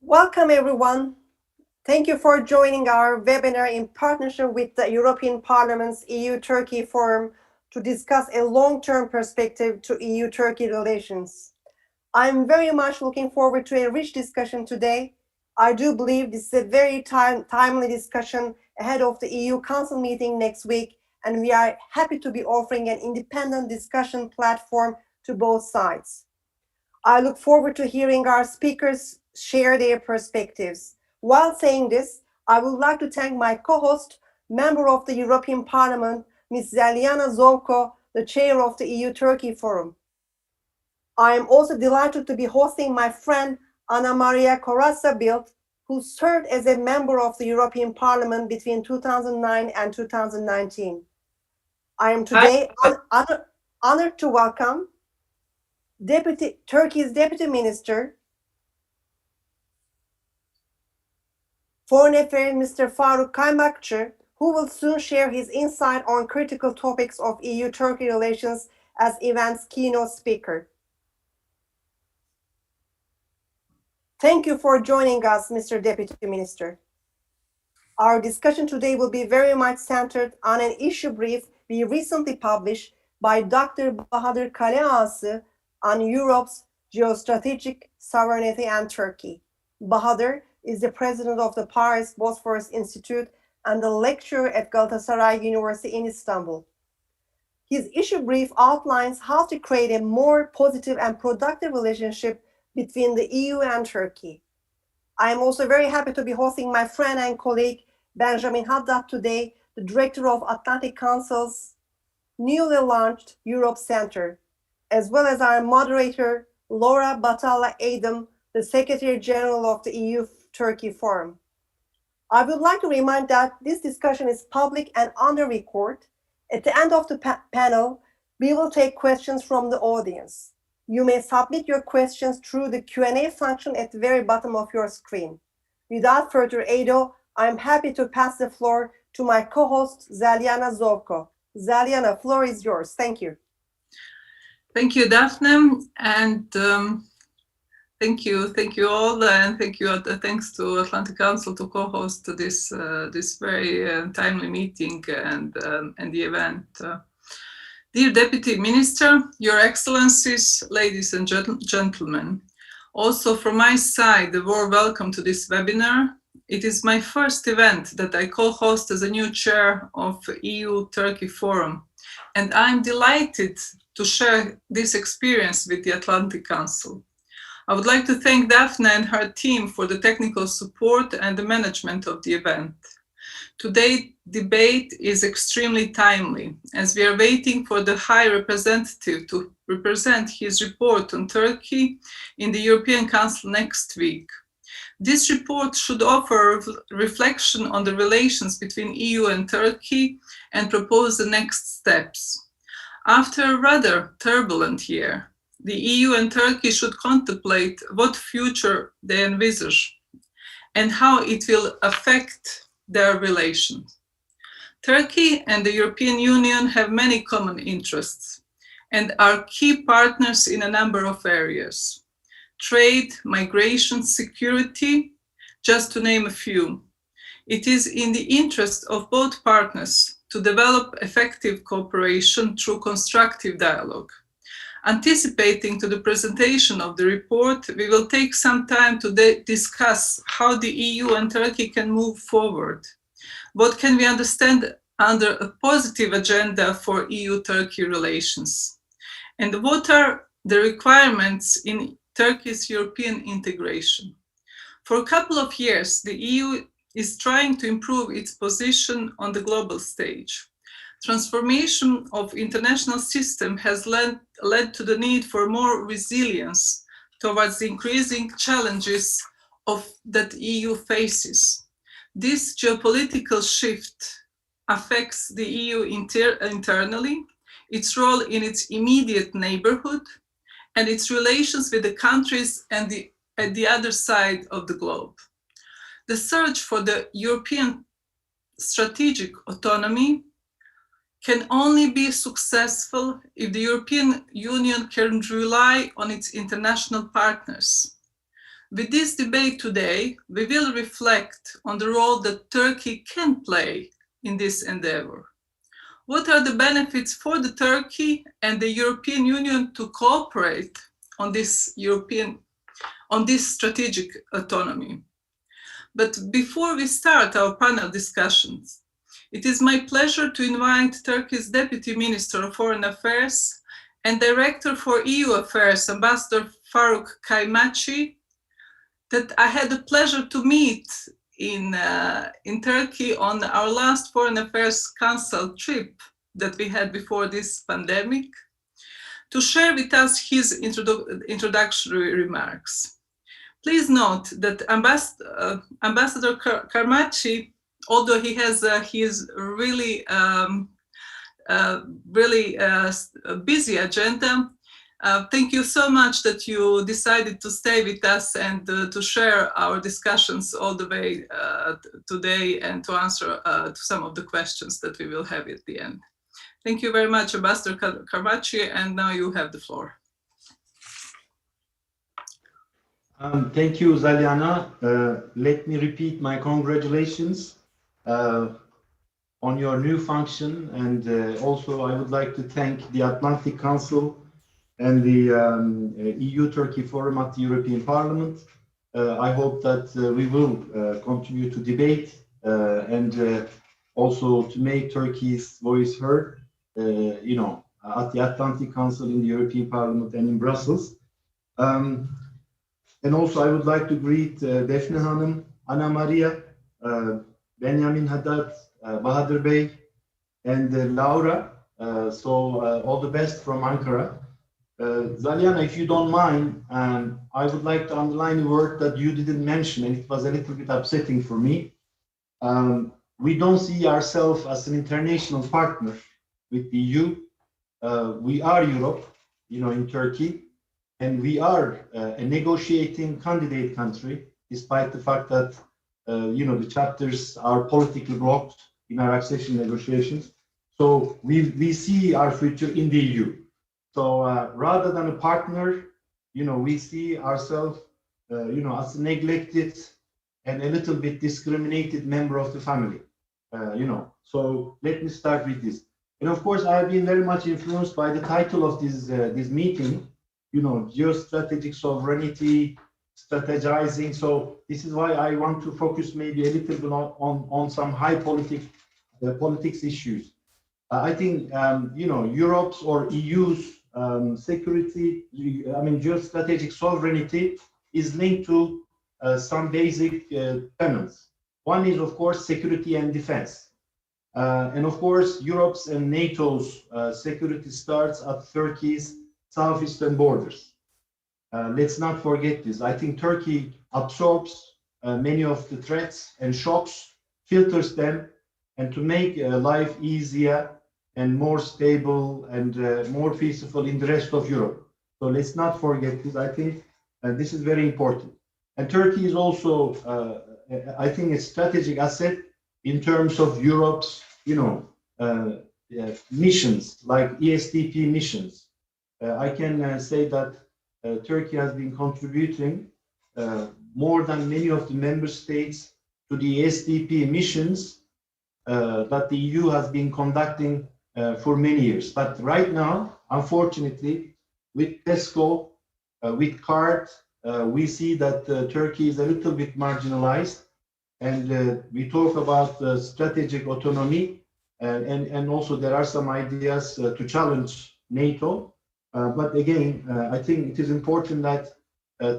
Welcome, everyone. Thank you for joining our webinar in partnership with the European Parliament's EU-Turkey Forum to discuss a long-term perspective to EU-Turkey relations. I'm very much looking forward to a rich discussion today. I do believe this is a very timely discussion ahead of the EU Council meeting next week, and we are happy to be offering an independent discussion platform to both sides. I look forward to hearing our speakers share their perspectives. While saying this, I would like to thank my co-host, member of the European Parliament, Ms. Zeliana Zovko, the chair of the EU-Turkey Forum. I am also delighted to be hosting my friend, Ana Maria Corazza Bildt, who served as a member of the European Parliament between 2009 and 2019. I am today honored to welcome Turkey's Deputy Minister, Foreign Affairs Mr. Faruk Kaymakçı, who will soon share his insight on critical topics of EU-Turkey relations as event's keynote speaker. Thank you for joining us, Mr. Deputy Minister. Our discussion today will be very much centered on an issue brief we recently published by Dr. Bahadır Kaleağası on Europe's geostrategic sovereignty and Turkey. Bahadır is the president of the Paris Bosphorus Institute and the lecturer at Galatasaray University in Istanbul. His issue brief outlines how to create a more positive and productive relationship between the EU and Turkey. I am also very happy to be hosting my friend and colleague Benjamin Haddad today, the director of Atlantic Council's newly launched Europe Center, as well as our moderator, Laura Batalla Adam, the Secretary General of the EU-Turkey Forum. I would like to remind that this discussion is public and under record. At the end of the panel, we will take questions from the audience. You may submit your questions through the Q&A function at the very bottom of your screen. Without further ado, I'm happy to pass the floor to my co-host, Zeliana Zovko. Zeliana, floor is yours. Thank you. Thank you, Daphne, and thank you all, and thanks to Atlantic Council to co-host this very timely meeting and the event. Dear Deputy Minister, Your Excellencies, ladies and gentlemen, also from my side, a warm welcome to this webinar. It is my first event that I co-host as a new chair of EU-Turkey Forum, and I'm delighted to share this experience with the Atlantic Council. I would like to thank Daphne and her team for the technical support and the management of the event. Today's debate is extremely timely, as we are waiting for the High Representative to present his report on Turkey in the European Council next week. This report should offer reflection on the relations between EU and Turkey and propose the next steps. After a rather turbulent year, the EU and Turkey should contemplate what future they envisage and how it will affect their relations. Turkey and the European Union have many common interests and are key partners in a number of areas: trade, migration, security, just to name a few. It is in the interest of both partners to develop effective cooperation through constructive dialogue. Anticipating to the presentation of the report, we will take some time to discuss how the EU and Turkey can move forward. What can we understand under a positive agenda for EU-Turkey relations? And what are the requirements in Turkey's European integration? For a couple of years, the EU is trying to improve its position on the global stage. Transformation of international system has led to the need for more resilience towards the increasing challenges that the EU faces. This geopolitical shift affects the EU internally, its role in its immediate neighborhood, and its relations with the countries at the other side of the globe. The search for the European strategic autonomy can only be successful if the European Union can rely on its international partners. With this debate today, we will reflect on the role that Turkey can play in this endeavor. What are the benefits for the Turkey and the European Union to cooperate on this strategic autonomy? But before we start our panel discussions, it is my pleasure to invite Turkey's Deputy Minister of Foreign Affairs and Director for EU Affairs, Ambassador Faruk Kaymachi, that I had the pleasure to meet in Turkey on our last Foreign Affairs Council trip that we had before this pandemic, to share with us his introductory remarks. Please note that Ambassador Kaymachi, although he has his really busy agenda, thank you so much that you decided to stay with us and to share our discussions all the way today and to answer to some of the questions that we will have at the end. Thank you very much, Ambassador Kaymachi, and now you have the floor. Thank you, Zaliana. Let me repeat my congratulations on your new function, and also I would like to thank the Atlantic Council and the EU-Turkey Forum at the European Parliament. I hope that we will continue to debate and also to make Turkey's voice heard, at the Atlantic Council, in the European Parliament, and in Brussels. And also I would like to greet Defne Hanım, Ana Maria, Benjamin Haddad, Bahadır Bey, and Laura. All the best from Ankara. Zaliana, if you don't mind, I would like to underline a word that you didn't mention, and it was a little bit upsetting for me. We don't see ourselves as an international partner with the EU. We are Europe, in Turkey, and we are a negotiating candidate country, despite the fact that, the chapters are politically blocked in our accession negotiations. So we see our future in the EU. So rather than a partner, we see ourselves, as a neglected and a little bit discriminated member of the family, So let me start with this. And of course, I have been very much influenced by the title of this meeting, geostrategic sovereignty, strategizing. So this is why I want to focus maybe a little bit on some high politics issues. I think, Europe's or EU's security, geostrategic sovereignty is linked to some basic tenets. One is, of course, security and defense. And of course, Europe's and NATO's security starts at Turkey's southeastern borders. Let's not forget this. I think Turkey absorbs many of the threats and shocks, filters them, and to make life easier and more stable and more peaceful in the rest of Europe. So let's not forget this. I think this is very important. And Turkey is also, I think, a strategic asset in terms of Europe's, missions, like ESDP missions. I can say that Turkey has been contributing more than many of the member states to the ESDP missions that the EU has been conducting for many years. But right now, unfortunately, with PESCO, with CART, we see that Turkey is a little bit marginalized. And we talk about strategic autonomy, and also there are some ideas to challenge NATO. But again, I think it is important that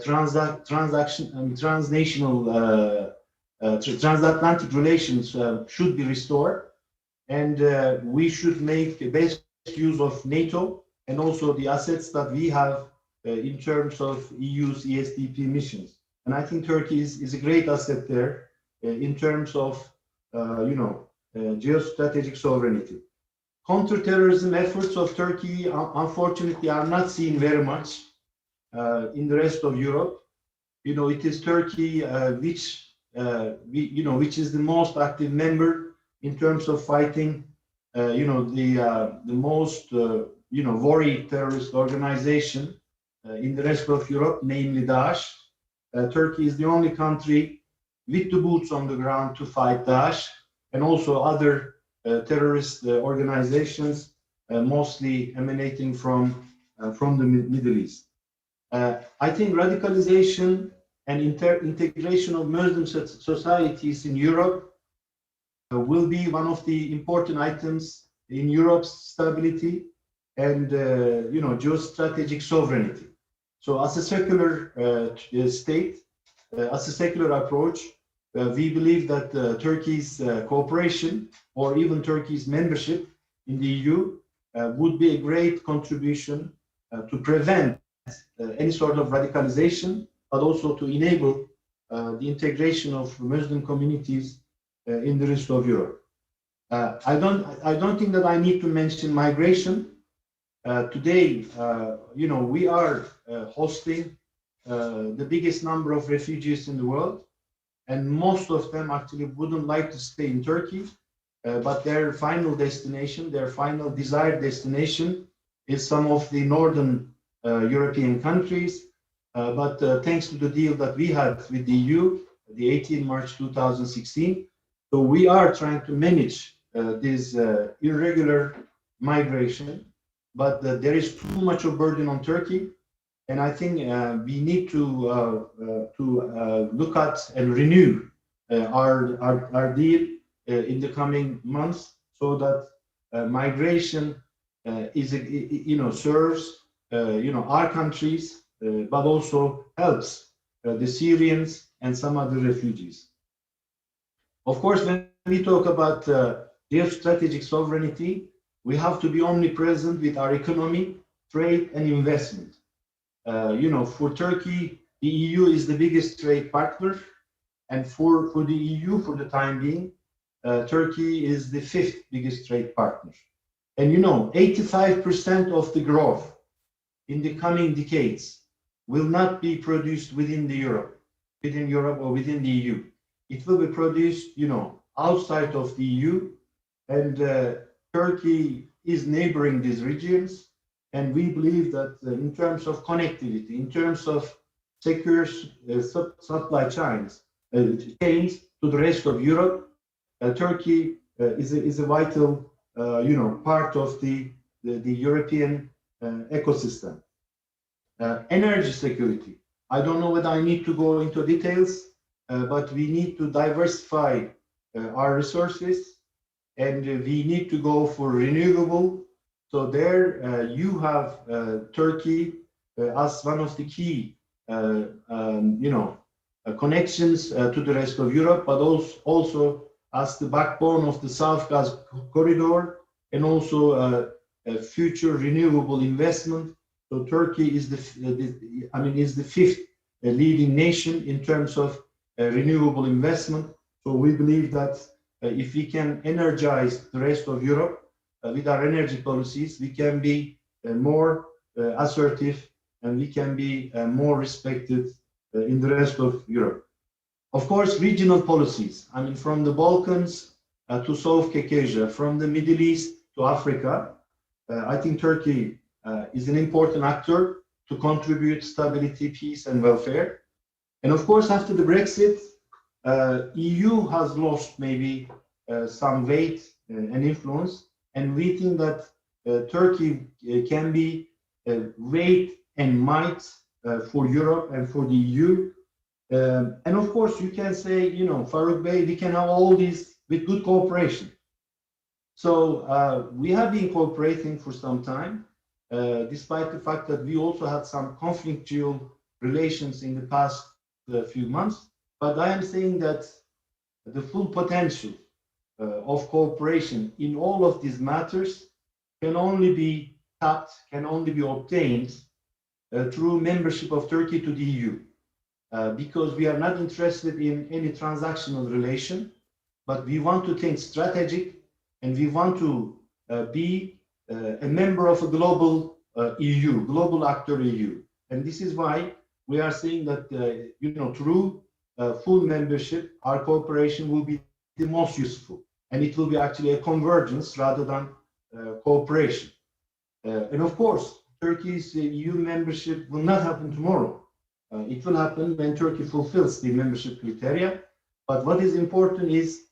transatlantic relations should be restored, and we should make the best use of NATO and also the assets that we have in terms of EU's ESDP missions. And I think Turkey is a great asset there in terms of, geostrategic sovereignty. Counterterrorism efforts of Turkey, unfortunately, are not seen very much in the rest of Europe. It is Turkey which is the most active member in terms of fighting, the most, worried terrorist organization in the rest of Europe, namely Daesh. Turkey is the only country with the boots on the ground to fight Daesh and also other terrorist organizations, mostly emanating from the Middle East. I think radicalization and integration of Muslim societies in Europe will be one of the important items in Europe's stability and geostrategic sovereignty. So, as a secular state, as a secular approach, we believe that Turkey's cooperation or even Turkey's membership in the EU would be a great contribution to prevent any sort of radicalization, but also to enable the integration of Muslim communities in the rest of Europe. I don't think that I need to mention migration. Today, we are hosting the biggest number of refugees in the world, and most of them actually wouldn't like to stay in Turkey, but their final destination, their final desired destination is some of the northern European countries. But thanks to the deal that we had with the EU, the 18 March 2016, so we are trying to manage this irregular migration, but there is too much of burden on Turkey. And I think we need to look at and renew our deal in the coming months, so that migration serves our countries, but also helps the Syrians and some other refugees. Of course, when we talk about geostrategic sovereignty, we have to be omnipresent with our economy, trade, and investment. For Turkey, the EU is the biggest trade partner, and for the EU, for the time being, Turkey is the 5th biggest trade partner. And 85% of the growth in the coming decades will not be produced within Europe or within the EU. It will be produced, outside of the EU, and Turkey is neighboring these regions. And we believe that in terms of connectivity, in terms of secure supply chains to the rest of Europe, Turkey is a vital, part of the European ecosystem. Energy security. I don't know whether I need to go into details, but we need to diversify our resources, and we need to go for renewable. So there you have Turkey as one of the key, connections to the rest of Europe, but also as the backbone of the South Gas corridor, and also a future renewable investment. So Turkey is the 5th leading nation in terms of renewable investment. So we believe that if we can energize the rest of Europe with our energy policies, we can be more assertive, and we can be more respected in the rest of Europe. Of course, regional policies. From the Balkans to South Caucasia, from the Middle East to Africa, I think Turkey is an important actor to contribute stability, peace, and welfare. And of course, after the Brexit, EU has lost maybe some weight and influence, and we think that Turkey can be weight and might for Europe and for the EU. And of course, you can say, Farouk Bey, we can have all these with good cooperation. So we have been cooperating for some time, despite the fact that we also had some conflictual relations in the past few months. But I am saying that the full potential of cooperation in all of these matters can only be tapped, can only be obtained through membership of Turkey to the EU. Because we are not interested in any transactional relation, but we want to think strategic, and we want to be a member of a global EU, global actor EU. And this is why we are saying that, through full membership, our cooperation will be the most useful. And it will be actually a convergence rather than cooperation. And of course, Turkey's EU membership will not happen tomorrow. It will happen when Turkey fulfills the membership criteria. But what is important is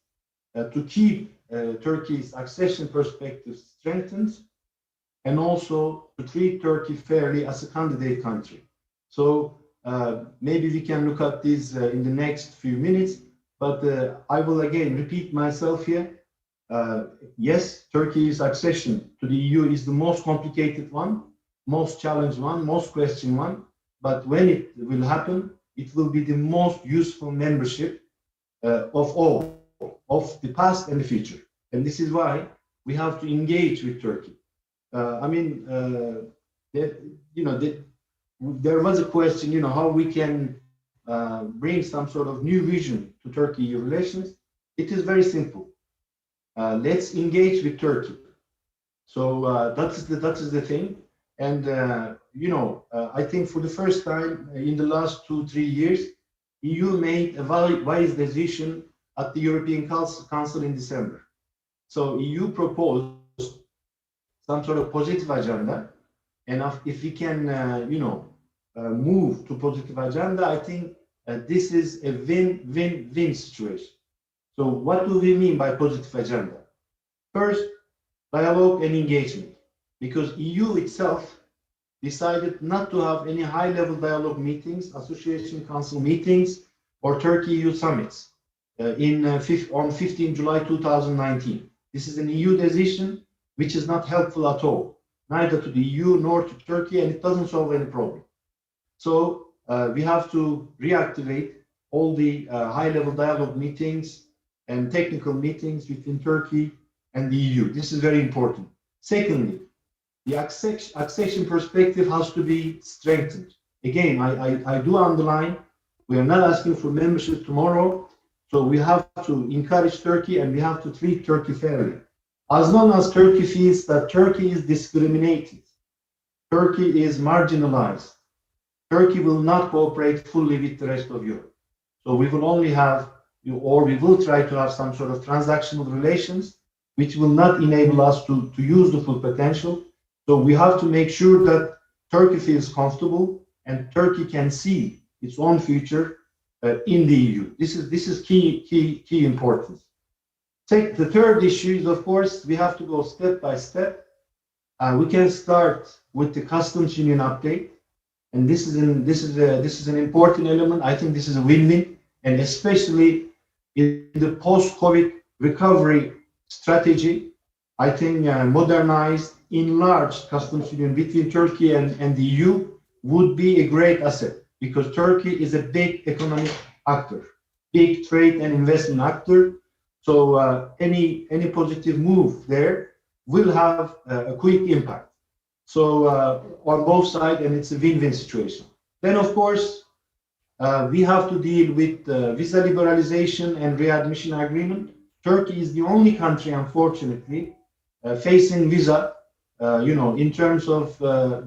to keep Turkey's accession perspective strengthened and also to treat Turkey fairly as a candidate country. So maybe we can look at this in the next few minutes, but I will again repeat myself here. Yes, Turkey's accession to the EU is the most complicated one, most challenged one, most questioned one. But when it will happen, it will be the most useful membership of all, of the past and the future. And this is why we have to engage with Turkey. There was a question, how we can bring some sort of new vision to Turkey-EU relations. It is very simple. Let's engage with Turkey. So that is the thing. And I think for the first time in the last 2-3 years, EU made a wise decision at the European Council in December. So EU proposed some sort of positive agenda, and if we can, move to positive agenda, I think this is a win-win-win situation. So what do we mean by positive agenda? First, dialogue and engagement, because EU itself decided not to have any high-level dialogue meetings, association council meetings, or Turkey-EU summits on 15 July 2019. This is an EU decision which is not helpful at all, neither to the EU nor to Turkey, and it doesn't solve any problem. So we have to reactivate all the high-level dialogue meetings and technical meetings between Turkey and the EU. This is very important. Secondly, the accession perspective has to be strengthened. Again, I do underline, we are not asking for membership tomorrow, so we have to encourage Turkey and we have to treat Turkey fairly. As long as Turkey feels that Turkey is discriminated, Turkey is marginalized, Turkey will not cooperate fully with the rest of Europe. So we will only have, or we will try to have some sort of transactional relations, which will not enable us to use the full potential. So we have to make sure that Turkey feels comfortable and Turkey can see its own future in the EU. This is key importance. The third issue is, of course, we have to go step by step. We can start with the customs union update, and this is an important element. I think this is a win-win, and especially in the post-COVID recovery strategy, I think modernized, enlarged customs union between Turkey and the EU would be a great asset, because Turkey is a big economic actor, big trade and investment actor. So any positive move there will have a quick impact. So on both sides, and it's a win-win situation. Then, of course, we have to deal with visa liberalization and readmission agreement. Turkey is the only country, unfortunately, facing visa, in terms of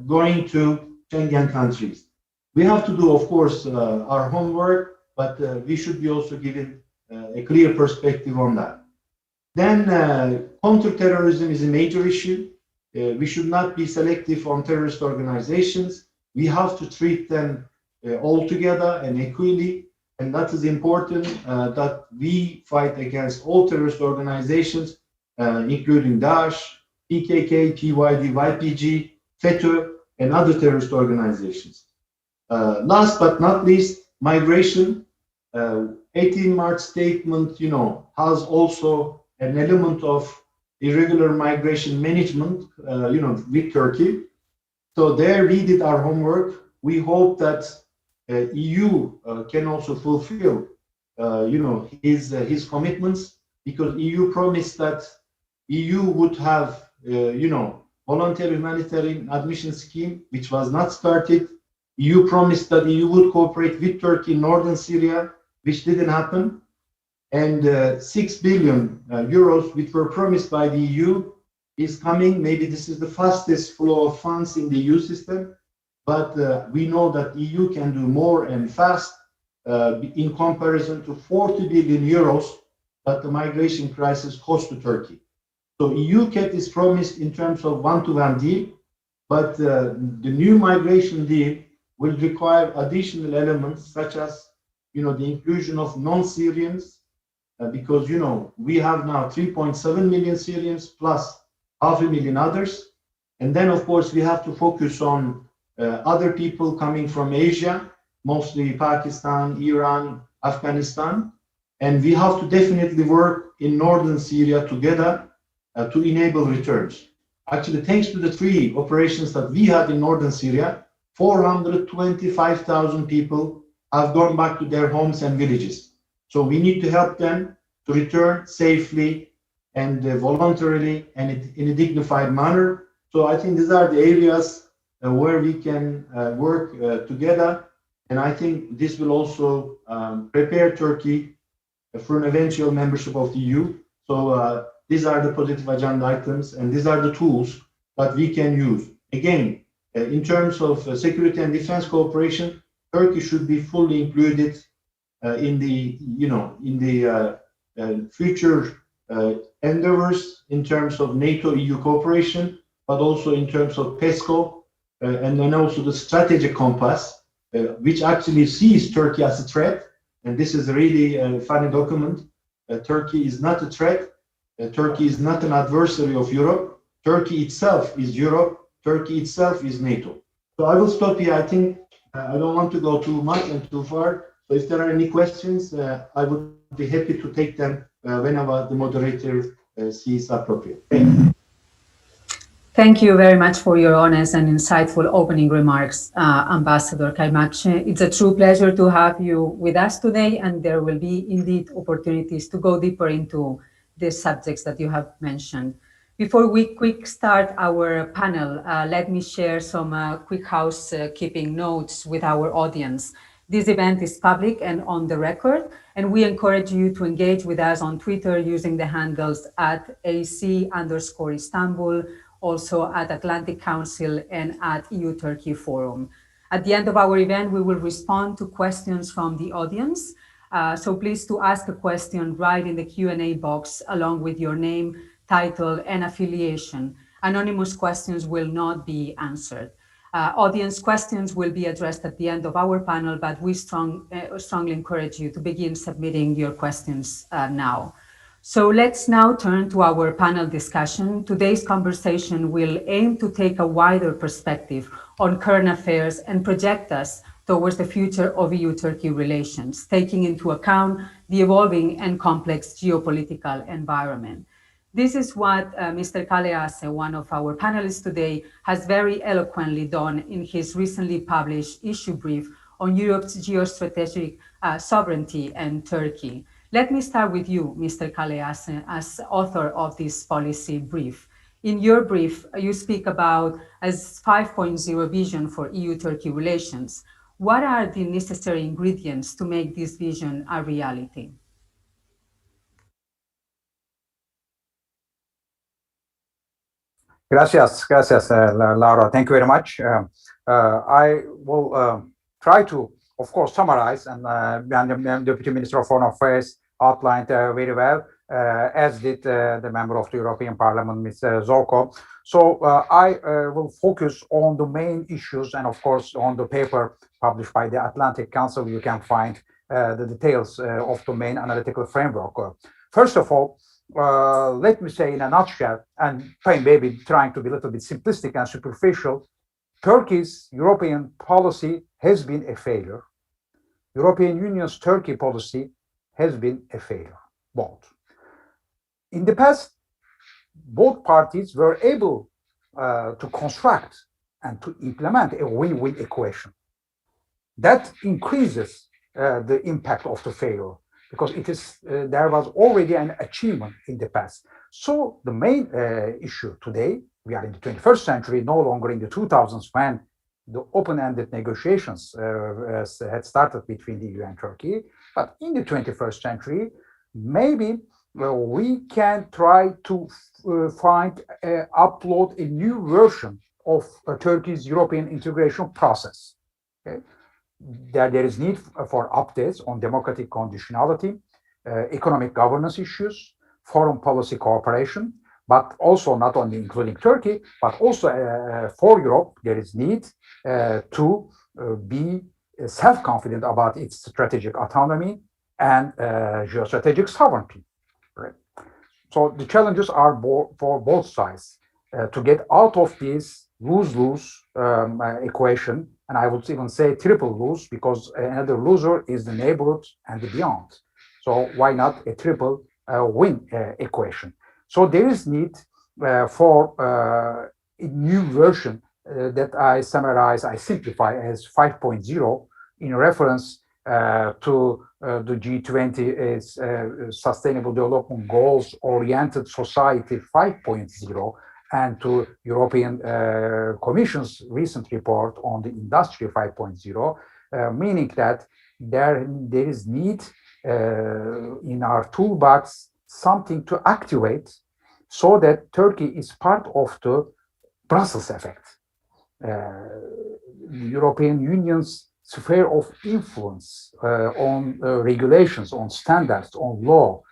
going to Schengen countries. We have to do, of course, our homework, but we should be also given a clear perspective on that. Then counterterrorism is a major issue. We should not be selective on terrorist organizations. We have to treat them all together and equally, and that is important, that we fight against all terrorist organizations, including Daesh, PKK, PYD, YPG, FETÖ, and other terrorist organizations. Last but not least, migration. 18 March statement, has also an element of irregular migration management, with Turkey. So there we did our homework. We hope that EU can also fulfill, his commitments, because EU promised that EU would have, voluntary humanitarian admission scheme, which was not started. EU promised that EU would cooperate with Turkey in northern Syria, which didn't happen. And 6 billion euros, which were promised by the EU, is coming. Maybe this is the fastest flow of funds in the EU system, but we know that the EU can do more and fast in comparison to 40 billion euros that the migration crisis cost to Turkey. So EU kept its promise in terms of one-to-one deal, but the new migration deal will require additional elements such as, the inclusion of non-Syrians, because, we have now 3.7 million Syrians plus 500,000 others. And then, of course, we have to focus on other people coming from Asia, mostly Pakistan, Iran, Afghanistan. And we have to definitely work in northern Syria together to enable returns. Actually, thanks to the 3 operations that we had in northern Syria, 425,000 people have gone back to their homes and villages. So we need to help them to return safely and voluntarily and in a dignified manner. So I think these are the areas where we can work together. And I think this will also prepare Turkey for an eventual membership of the EU. So these are the positive agenda items, and these are the tools that we can use. Again, in terms of security and defense cooperation, Turkey should be fully included in the, future endeavors in terms of NATO-EU cooperation, but also in terms of PESCO, and then also the strategic compass, which actually sees Turkey as a threat. And this is really a funny document. Turkey is not a threat. Turkey is not an adversary of Europe. Turkey itself is Europe. Turkey itself is NATO. So I will stop here. I think I don't want to go too much and too far. So if there are any questions, I would be happy to take them whenever the moderator sees appropriate. Thank you very much for your honest and insightful opening remarks, Ambassador Kaymakci. It's a true pleasure to have you with us today, and there will be indeed opportunities to go deeper into the subjects that you have mentioned. Before we quick start our panel, let me share some quick housekeeping notes with our audience. This event is public and on the record, and we encourage you to engage with us on Twitter using the handles at AC_Istanbul, also at Atlantic Council and at EU-Turkey Forum. At the end of our event, we will respond to questions from the audience. So please to ask a question, write in the Q&A box along with your name, title, and affiliation. Anonymous questions will not be answered. Audience questions will be addressed at the end of our panel, but we strongly encourage you to begin submitting your questions now. So let's now turn to our panel discussion. Today's conversation will aim to take a wider perspective on current affairs and project us towards the future of EU-Turkey relations, taking into account the evolving and complex geopolitical environment. This is what Mr. Kalease, one of our panelists today, has very eloquently done in his recently published issue brief on Europe's geostrategic sovereignty and Turkey. Let me start with you, Mr. Kalease, as author of this policy brief. In your brief, you speak about a 5.0 vision for EU-Turkey relations. What are the necessary ingredients to make this vision a reality? Gracias, Laura. Thank you very much. I will try to, of course, summarize, and the Deputy Minister of Foreign Affairs outlined very well, as did the member of the European Parliament, Mr. Zorko. So I will focus on the main issues, and of course, on the paper published by the Atlantic Council. You can find the details of the main analytical framework. First of all, let me say in a nutshell, and maybe trying to be a little bit simplistic and superficial, Turkey's European policy has been a failure. European Union's Turkey policy has been a failure, both. In the past, both parties were able to construct and to implement a win-win equation. That increases the impact of the failure, because it is there was already an achievement in the past. So the main issue today, we are in the 21st century, no longer in the 2000s, when the open-ended negotiations had started between the EU and Turkey. But in the 21st century, maybe we can try to upload a new version of Turkey's European integration process. Okay? There is need for updates on democratic conditionality, economic governance issues, foreign policy cooperation, but also not only including Turkey, but also for Europe, there is need to be self-confident about its strategic autonomy and geostrategic sovereignty. Right? So the challenges are for both sides to get out of this lose-lose equation, and I would even say triple lose, because another loser is the neighborhood and the beyond. So why not a triple win equation? So there is need for a new version that I summarize, I simplify as 5.0 in reference to the G20 is Sustainable Development Goals Oriented Society 5.0 and to European Commission's recent report on the Industry 5.0, meaning that there is need in our toolbox something to activate so that Turkey is part of the Brussels effect. The European Union's sphere of influence on regulations, on standards, on law,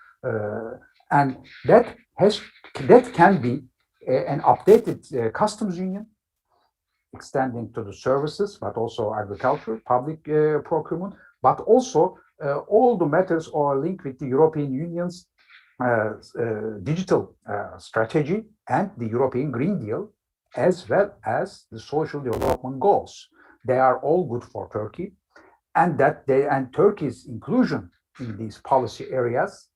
and that can be an updated customs union, extending to the services, but also agriculture, public procurement, but also all the matters are linked with the European Union's digital strategy and the European Green Deal, as well as the social development goals. They are all good for Turkey, and Turkey's inclusion in these policy areas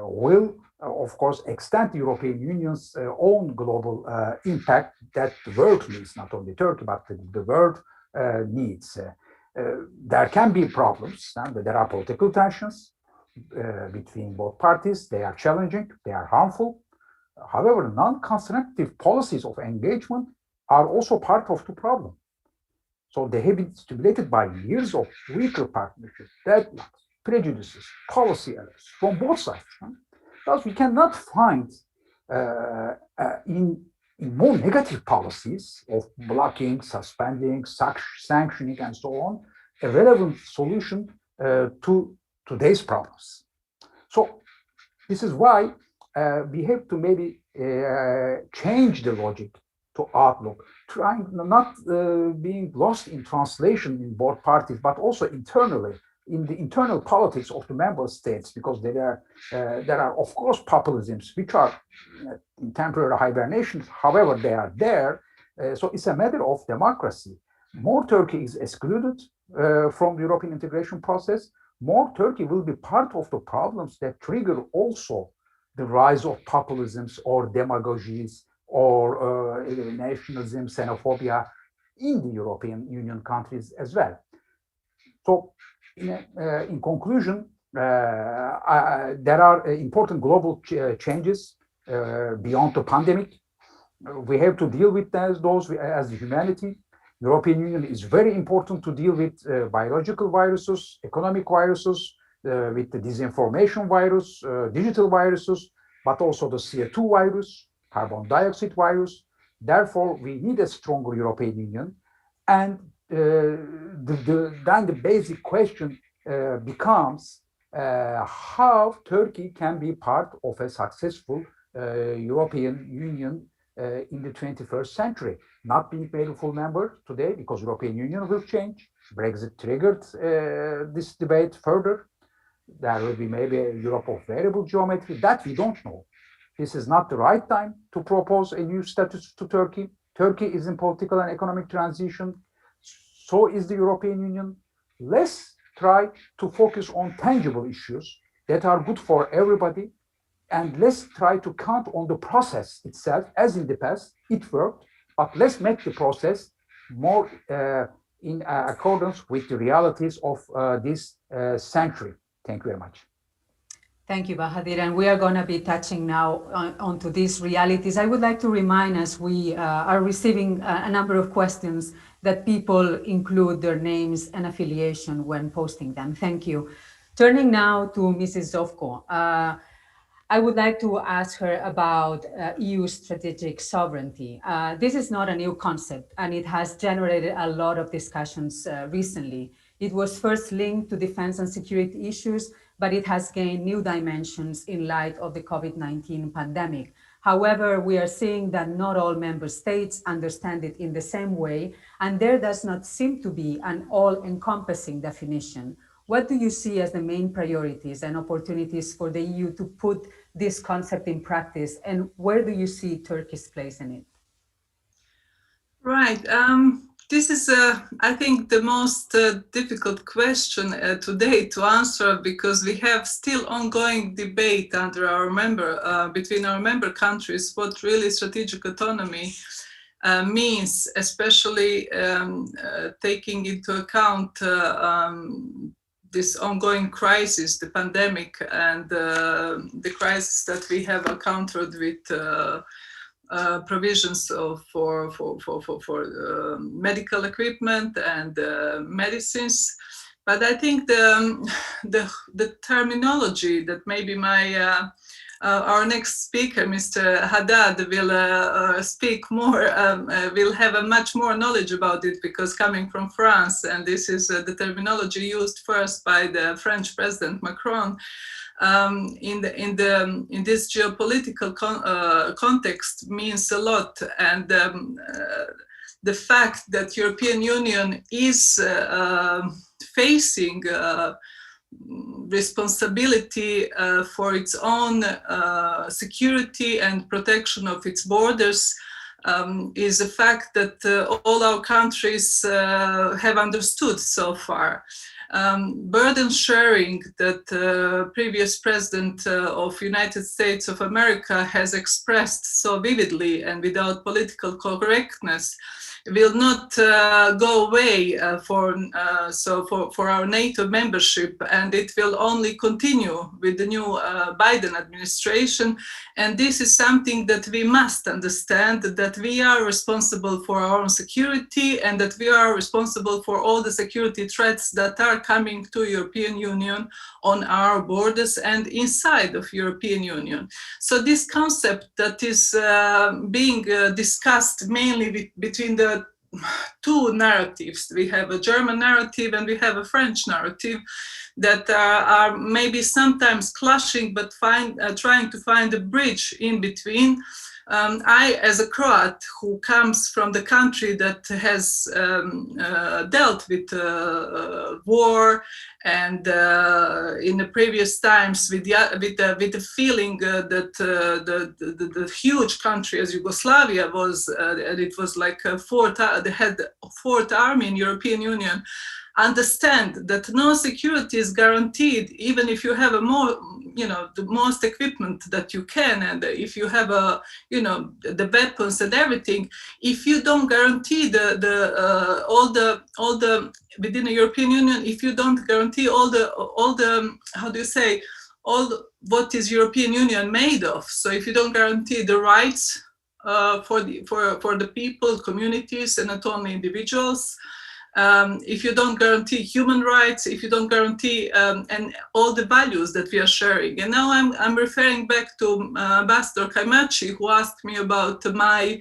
will, of course, extend the European Union's own global impact that the world needs, not only Turkey, but the world needs. There can be problems, there are political tensions between both parties. They are challenging, they are harmful. However, non-constructive policies of engagement are also part of the problem. So they have been stimulated by years of weaker partnerships, deadlocks, prejudices, policy errors from both sides. Thus, we cannot find in more negative policies of blocking, suspending, sanctioning, and so on, a relevant solution to today's problems. So this is why we have to maybe change the logic to outlook, trying not being lost in translation in both parties, but also internally in the internal politics of the member states, because there are of course populisms which are in temporary hibernation. However, they are there. So it's a matter of democracy. More Turkey is excluded from the European integration process, more Turkey will be part of the problems that trigger also the rise of populisms or demagogies or nationalism, xenophobia in the European Union countries as well. So in conclusion, there are important global changes beyond the pandemic. We have to deal with those as humanity. European Union is very important to deal with biological viruses, economic viruses, with the disinformation virus, digital viruses, but also the CO2 virus, carbon dioxide virus. Therefore, we need a stronger European Union. And then the basic question becomes how Turkey can be part of a successful European Union in the 21st century. Not being made a full member today because European Union will change. Brexit triggered this debate further. There will be maybe a Europe of variable geometry. That we don't know. This is not the right time to propose a new status to Turkey. Turkey is in political and economic transition. So is the European Union. Let's try to focus on tangible issues that are good for everybody. And let's try to count on the process itself. As in the past, it worked. But let's make the process more in accordance with the realities of this century. Thank you very much. Thank you, Bahadir. And we are going to be touching now onto these realities. I would like to remind us, we are receiving a number of questions that people include their names and affiliation when posting them. Thank you. Turning now to Mrs. Zovko. I would like to ask her about EU strategic sovereignty. This is not a new concept, and it has generated a lot of discussions recently. It was first linked to defense and security issues, but it has gained new dimensions in light of the COVID-19 pandemic. However, we are seeing that not all member states understand it in the same way, and there does not seem to be an all-encompassing definition. What do you see as the main priorities and opportunities for the EU to put this concept in practice, and where do you see Turkey's place in it? Right. This is, I think, the most difficult question today to answer, because we have still ongoing debate under our between our member countries what really strategic autonomy means, especially taking into account this ongoing crisis, the pandemic, and the crisis that we have encountered with provisions for medical equipment and medicines. But I think the terminology that maybe our next speaker, Mr. Haddad, will speak more, will have a much more knowledge about it, because coming from France, and this is the terminology used first by the French President Macron, in this geopolitical context means a lot. And the fact that European Union is facing responsibility for its own security and protection of its borders is a fact that all our countries have understood so far. Burden sharing that previous president of United States of America has expressed so vividly and without political correctness will not go away for our NATO membership, and it will only continue with the new Biden administration. And this is something that we must understand, that we are responsible for our own security, and that we are responsible for all the security threats that are coming to European Union on our borders and inside of European Union. So this concept that is being discussed mainly between the two narratives. We have a German narrative and we have a French narrative that are maybe sometimes clashing, but trying to find a bridge in between. I, as a Croat who comes from the country that has dealt with war and in the previous times with the feeling that the huge country as Yugoslavia was, and it was like they had the fourth army in European Union, understand that no security is guaranteed, even if you have the most equipment that you can, and if you have the weapons and everything, if you don't guarantee all the within the European Union, if you don't guarantee all the what is European Union made of, so if you don't guarantee the rights for the people, communities, and not only individuals, if you don't guarantee human rights, if you don't guarantee and all the values that we are sharing. And now I'm referring back to Ambassador Kaymakci, who asked me about my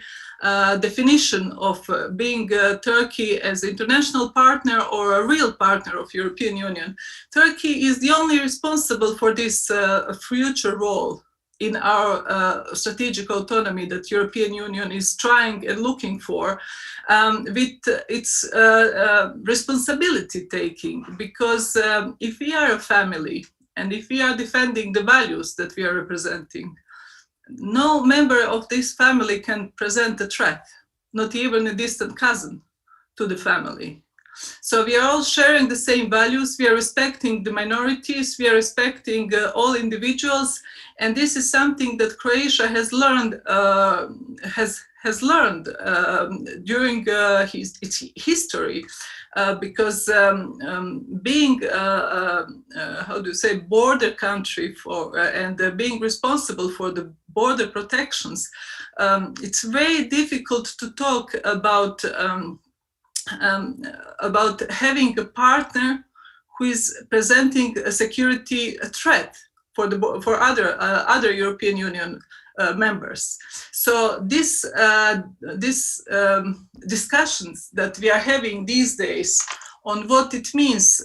definition of being Turkey as an international partner or a real partner of European Union. Turkey is the only responsible for this future role in our strategic autonomy that European Union is trying and looking for, with its responsibility taking. Because if we are a family and if we are defending the values that we are representing, no member of this family can present a threat, not even a distant cousin to the family. So we are all sharing the same values, we are respecting the minorities, we are respecting all individuals, and this is something that Croatia has learned during its history, because being border country and being responsible for the border protections, it's very difficult to talk about having a partner who is presenting a security threat for other European Union members. So this discussions that we are having these days on what it means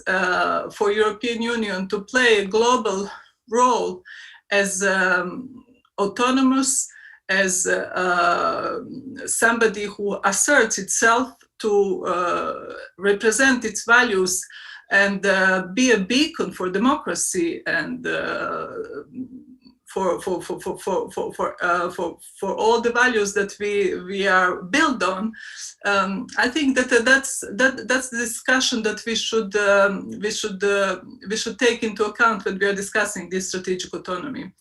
for European Union to play a global role as autonomous as somebody who asserts itself to represent its values and be a beacon for democracy and for all the values that we are built on. I think that that's the discussion that we should take into account when we are discussing this strategic autonomy.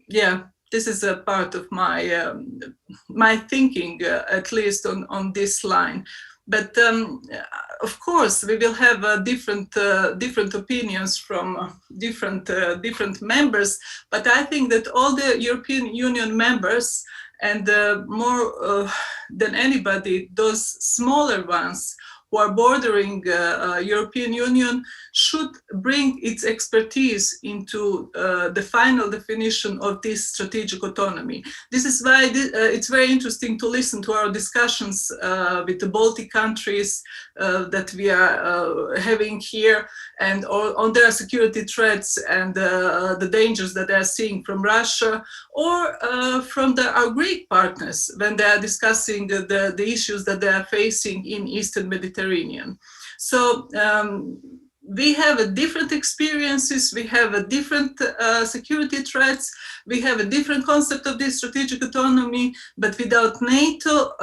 Yeah, this is a part of my my thinking, at least on this line. But of course, we will have different opinions from different members. But I think that all the European Union members, and more than anybody, those smaller ones who are bordering European Union, should bring its expertise into the final definition of this strategic autonomy. This is why it's very interesting to listen to our discussions with the Baltic countries that we are having here, and on their security threats and the dangers that they are seeing from Russia, or from our Greek partners when they are discussing the issues that they are facing in Eastern Mediterranean. So we have different experiences, we have different security threats, we have a different concept of this strategic autonomy, but without NATO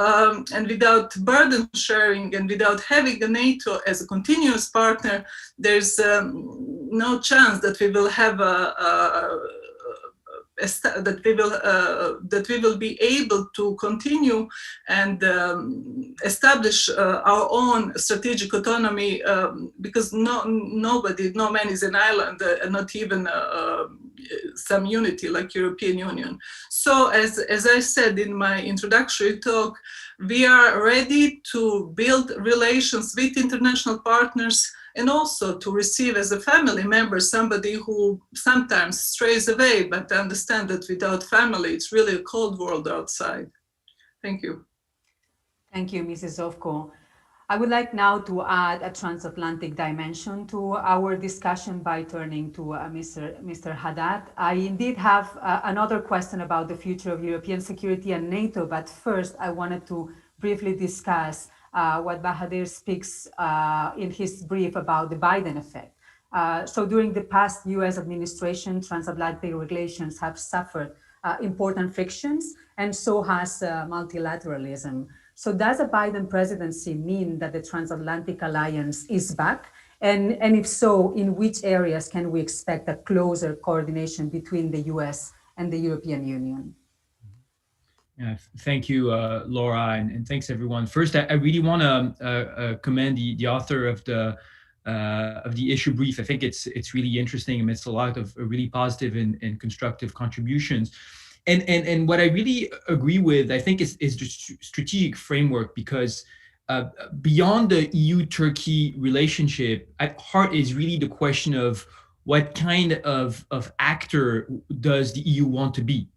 and without burden sharing and without having a NATO as a continuous partner, there's no chance that we will have that we will be able to continue and establish our own strategic autonomy, because no man is an island, and not even some unity like European Union. So as I said in my introductory talk, we are ready to build relations with international partners, and also to receive as a family member somebody who sometimes strays away, but understand that without family, it's really a cold world outside. Thank you. Thank you, Mrs. Zovko. I would like now to add a transatlantic dimension to our discussion by turning to Mr. Haddad. I indeed have another question about the future of European security and NATO, but first I wanted to briefly discuss what Bahadur speaks in his brief about the Biden effect. So during the past US administration, transatlantic relations have suffered important frictions, and so has multilateralism. So does a Biden presidency mean that the transatlantic alliance is back? And if so, in which areas can we expect a closer coordination between the US and the European Union? Yeah, thank you, Laura, and thanks everyone. First, I really want to commend the author of the issue brief. I think it's really interesting, and it's a lot of really positive and constructive contributions. And what I really agree with, I think, is the strategic framework, because beyond the EU-Turkey relationship, at heart is really the question of what kind of actor does the EU want to be.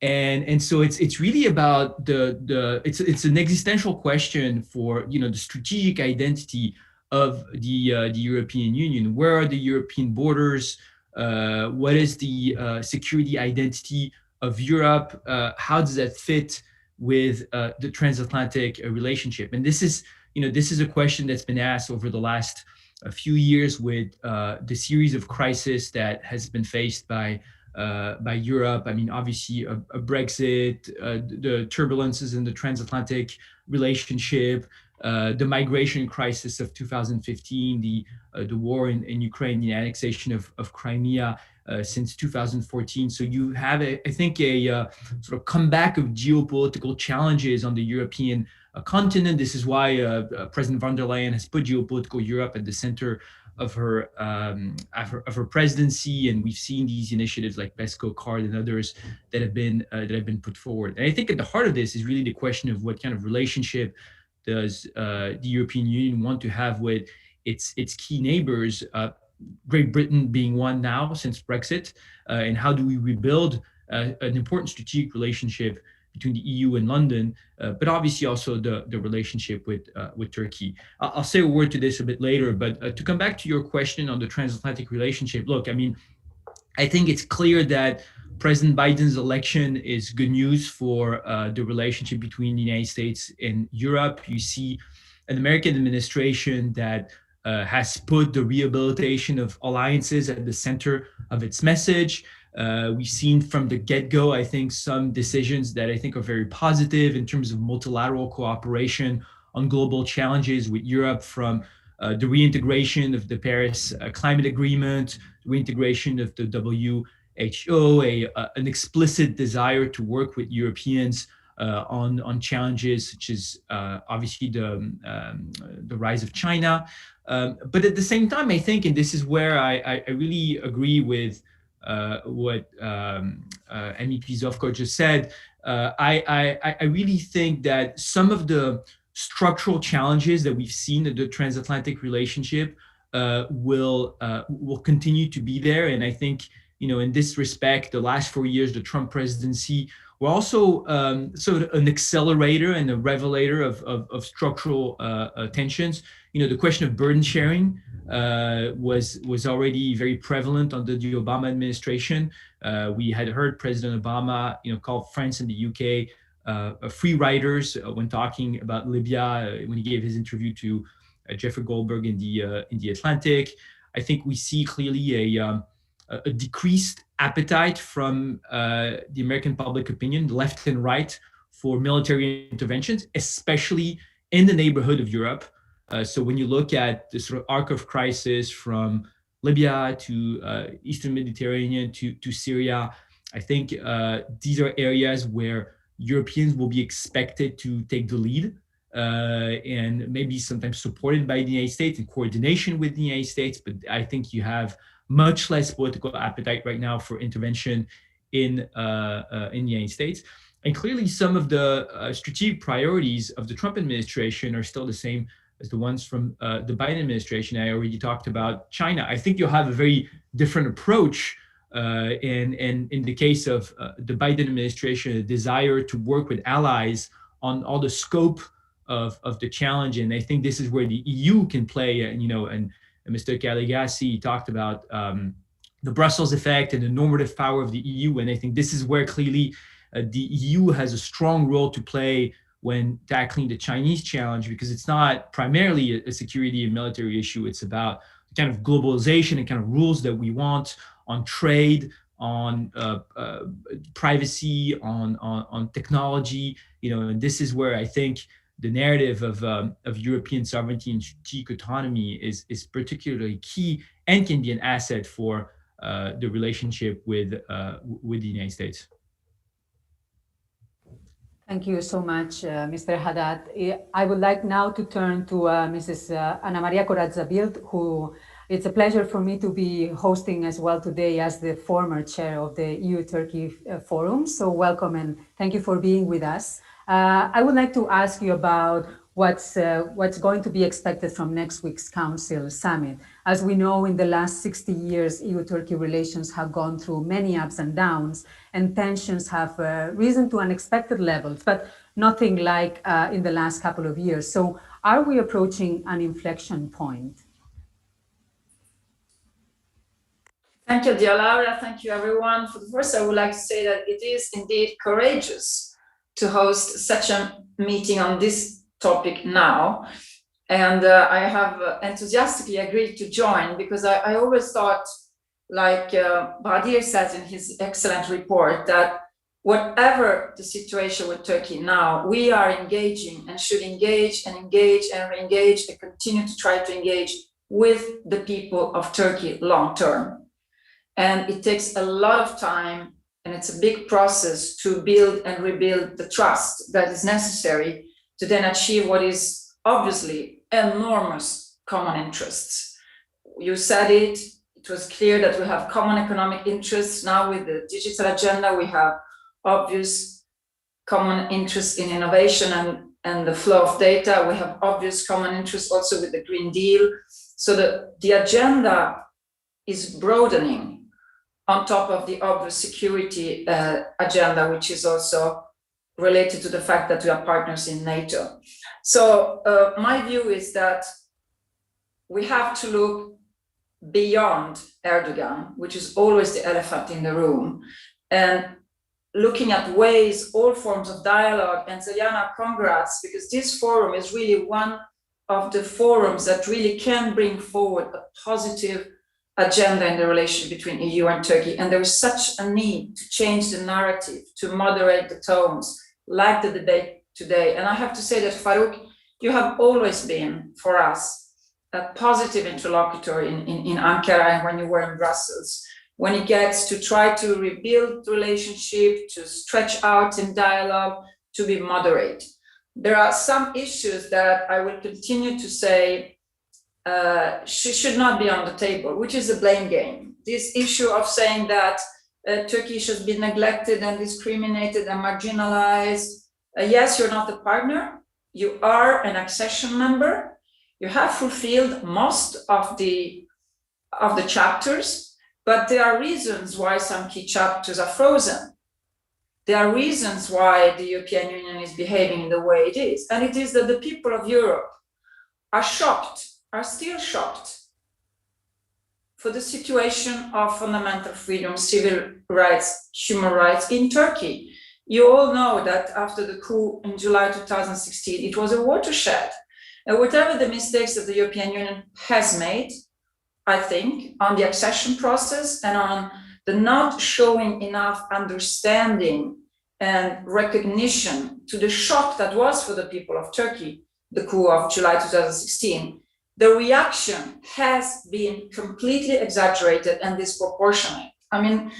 And so it's really about it's an existential question for the strategic identity of the European Union. Where are the European borders? What is the security identity of Europe? How does that fit with the transatlantic relationship? And this is a question that's been asked over the last few years with the series of crises that has been faced by Europe. I mean, obviously a Brexit, the turbulences in the transatlantic relationship, the migration crisis of 2015, the war in Ukraine, the annexation of Crimea since 2014. So you have, I think, a sort of comeback of geopolitical challenges on the European continent. This is why President von der Leyen has put geopolitical Europe at the center of her presidency, and we've seen these initiatives like PESCO card and others that have been put forward. And I think at the heart of this is really the question of what kind of relationship does the European Union want to have with its key neighbors, Great Britain being one now since Brexit, and how do we rebuild an important strategic relationship between the EU and London, but obviously also the relationship with Turkey. I'll say a word to this a bit later, but to come back to your question on the transatlantic relationship, look, I mean, I think it's clear that President Biden's election is good news for the relationship between the United States and Europe. You see an American administration that has put the rehabilitation of alliances at the center of its message. We've seen from the get-go, I think, some decisions that I think are very positive in terms of multilateral cooperation on global challenges with Europe, from the reintegration of the Paris Climate Agreement, reintegration of the WHO, an explicit desire to work with Europeans on challenges such as obviously the rise of China. But at the same time, I think, and this is where I really agree with what MEP Zofko just said, I really think that some of the structural challenges that we've seen in the transatlantic relationship will continue to be there. And I think, in this respect, the last 4 years, the Trump presidency were also sort of an accelerator and a revelator of structural tensions. The question of burden sharing was already very prevalent under the Obama administration. We had heard President Obama, call France and the UK free riders when talking about Libya, when he gave his interview to Jeffrey Goldberg in the Atlantic. I think we see clearly a decreased appetite from the American public opinion, left and right, for military interventions, especially in the neighborhood of Europe. So when you look at the sort of arc of crisis from Libya to Eastern Mediterranean to Syria, I think these are areas where Europeans will be expected to take the lead, and maybe sometimes supported by the United States in coordination with the United States. But I think you have much less political appetite right now for intervention in the United States. And clearly some of the strategic priorities of the Trump administration are still the same as the ones from the Biden administration. I already talked about China. I think you'll have a very different approach in the case of the Biden administration, a desire to work with allies on all the scope of the challenge. And I think this is where the EU can play, and Mr. Kaligassi talked about the Brussels effect and the normative power of the EU. And I think this is where clearly the EU has a strong role to play when tackling the Chinese challenge, because it's not primarily a security and military issue. It's about the kind of globalization and kind of rules that we want on trade, on privacy, on technology. And this is where I think the narrative of European sovereignty and strategic autonomy is particularly key and can be an asset for the relationship with the United States. Thank you so much, Mr. Haddad. I would like now to turn to Mrs. Ana Maria Corazza-Bildt, who it's a pleasure for me to be hosting as well today as the former chair of the EU-Turkey Forum. So welcome and thank you for being with us. I would like to ask you about what's going to be expected from next week's Council Summit. As we know, in the last 60 years, EU-Turkey relations have gone through many ups and downs, and tensions have risen to unexpected levels, but nothing like in the last couple of years. So are we approaching an inflection point? Thank you, dear Laura. Thank you, everyone. For the first, I would like to say that it is indeed courageous to host such a meeting on this topic now. And I have enthusiastically agreed to join because I always thought, like Badir says in his excellent report, that whatever the situation with Turkey now, we are engaging and should engage and engage and re-engage and continue to try to engage with the people of Turkey long term. And it takes a lot of time, and it's a big process to build and rebuild the trust that is necessary to then achieve what is obviously enormous common interests. You said it, it was clear that we have common economic interests. Now with the digital agenda, we have obvious common interests in innovation and the flow of data. We have obvious common interests also with the Green Deal. So the agenda is broadening on top of the obvious security agenda, which is also related to the fact that we are partners in NATO. So my view is that we have to look beyond Erdogan, which is always the elephant in the room, and looking at ways, all forms of dialogue. And Zeliana, congrats, because this forum is really one of the forums that really can bring forward a positive agenda in the relationship between EU and Turkey. And there is such a need to change the narrative, to moderate the tones, like the debate today. And I have to say that, Farouk, you have always been, for us, a positive interlocutor in Ankara and when you were in Brussels, when it gets to try to rebuild relationship, to stretch out in dialogue, to be moderate. There are some issues that I will continue to say should not be on the table, which is the blame game. This issue of saying that Turkey should be neglected and discriminated and marginalized. Yes, you're not a partner. You are an accession member. You have fulfilled most of the chapters, but there are reasons why some key chapters are frozen. There are reasons why the European Union is behaving in the way it is. And it is that the people of Europe are shocked, are still shocked for the situation of fundamental freedoms, civil rights, human rights in Turkey. You all know that after the coup in July 2016, it was a watershed. And whatever the mistakes that the European Union has made, I think, on the accession process and on the not showing enough understanding and recognition to the shock that was for the people of Turkey, the coup of July 2016, the reaction has been completely exaggerated and disproportionate. I mean,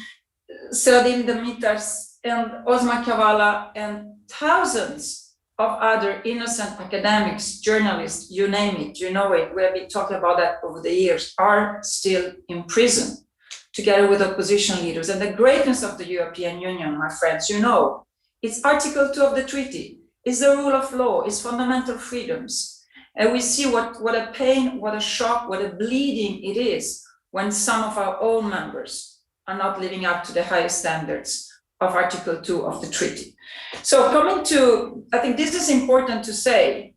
Selahattin Demirtas and Osman Kavala and thousands of other innocent academics, journalists, you name it, you know it, we have been talking about that over the years, are still in prison together with opposition leaders. And the greatness of the European Union, my friends, you know, it's Article 2 of the treaty, it's the rule of law, it's fundamental freedoms. And we see what a pain, what a shock, what a bleeding it is when some of our own members are not living up to the highest standards of Article 2 of the treaty. So coming to, I think this is important to say,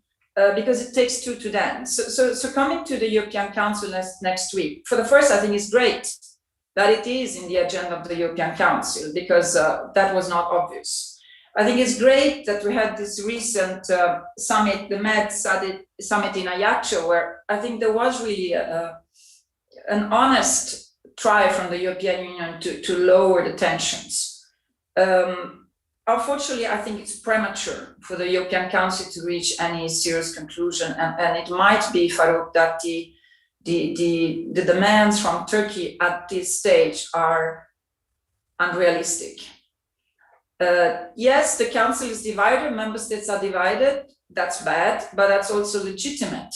because it takes two to dance. So coming to the European Council next week, for the first, I think it's great that it is in the agenda of the European Council, because that was not obvious. I think it's great that we had this recent summit, the Med summit in Ajaccio, where I think there was really an honest try from the European Union to lower the tensions. Unfortunately, I think it's premature for the European Council to reach any serious conclusion, and it might be, Farouk, that the demands from Turkey at this stage are unrealistic. Yes, the Council is divided, member states are divided, that's bad, but that's also legitimate.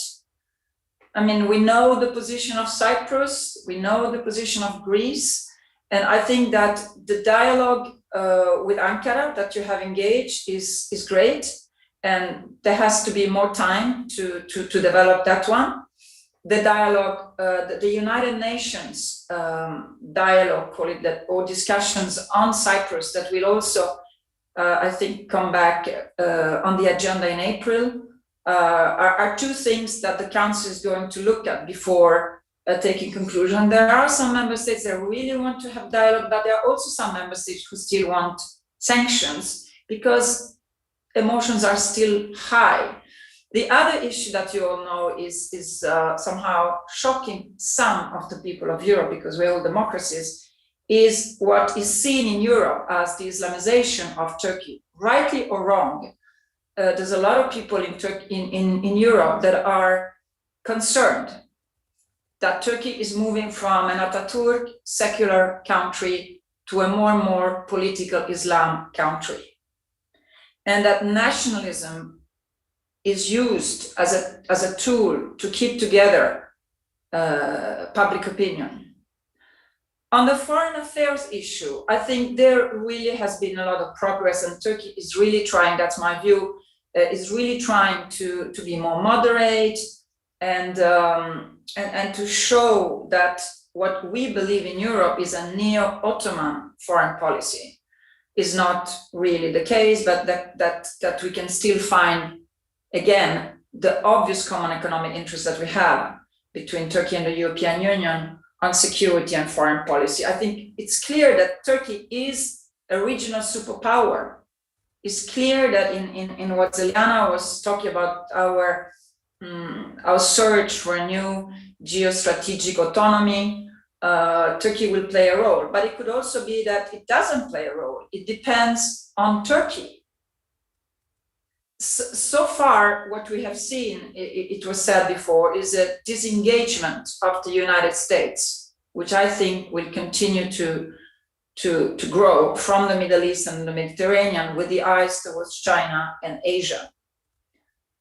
I mean, we know the position of Cyprus, we know the position of Greece, and I think that the dialogue with Ankara that you have engaged is great, and there has to be more time to develop that one. The dialogue, the United Nations dialogue, call it that, or discussions on Cyprus that will also, I think, come back on the agenda in April, are two things that the Council is going to look at before taking conclusion. There are some member states that really want to have dialogue, but there are also some member states who still want sanctions because emotions are still high. The other issue that you all know is somehow shocking some of the people of Europe, because we're all democracies, is what is seen in Europe as the Islamization of Turkey, rightly or wrong. There's a lot of people in Europe that are concerned that Turkey is moving from an Atatürk secular country to a more and more political Islam country. And that nationalism is used as a tool to keep together public opinion. On the foreign affairs issue, I think there really has been a lot of progress, and Turkey is really trying, that's my view, is really trying to be more moderate and to show that what we believe in Europe is a neo-Ottoman foreign policy is not really the case, but that we can still find, again, the obvious common economic interests that we have between Turkey and the European Union on security and foreign policy. I think it's clear that Turkey is a regional superpower. It's clear that in what Zeliana was talking about, our search for a new geostrategic autonomy, Turkey will play a role. But it could also be that it doesn't play a role. It depends on Turkey. So far, what we have seen, it was said before, is a disengagement of the United States, which I think will continue to grow from the Middle East and the Mediterranean with the eyes towards China and Asia.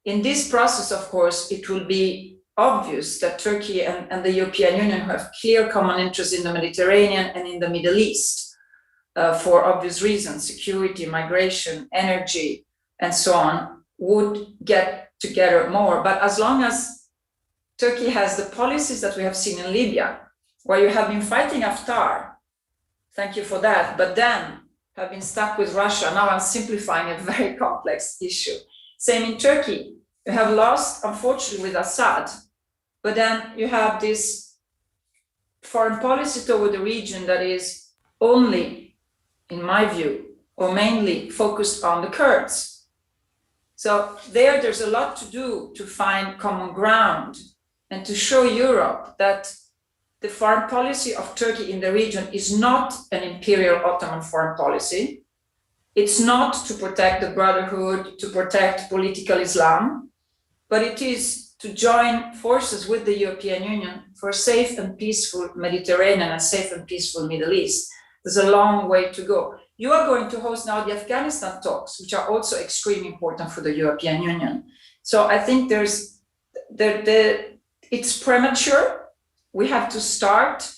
In this process, of course, it will be obvious that Turkey and the European Union have clear common interests in the Mediterranean and in the Middle East for obvious reasons, security, migration, energy, and so on, would get together more. But as long as Turkey has the policies that we have seen in Libya, where you have been fighting Haftar, thank you for that, but then have been stuck with Russia. Now I'm simplifying a very complex issue. Same in Turkey. You have lost, unfortunately, with Assad, but then you have this foreign policy toward the region that is only, in my view, or mainly focused on the Kurds. So there's a lot to do to find common ground and to show Europe that the foreign policy of Turkey in the region is not an imperial Ottoman foreign policy. It's not to protect the Brotherhood, to protect political Islam, but it is to join forces with the European Union for a safe and peaceful Mediterranean and safe and peaceful Middle East. There's a long way to go. You are going to host now the Afghanistan talks, which are also extremely important for the European Union. So I think it's premature. We have to start.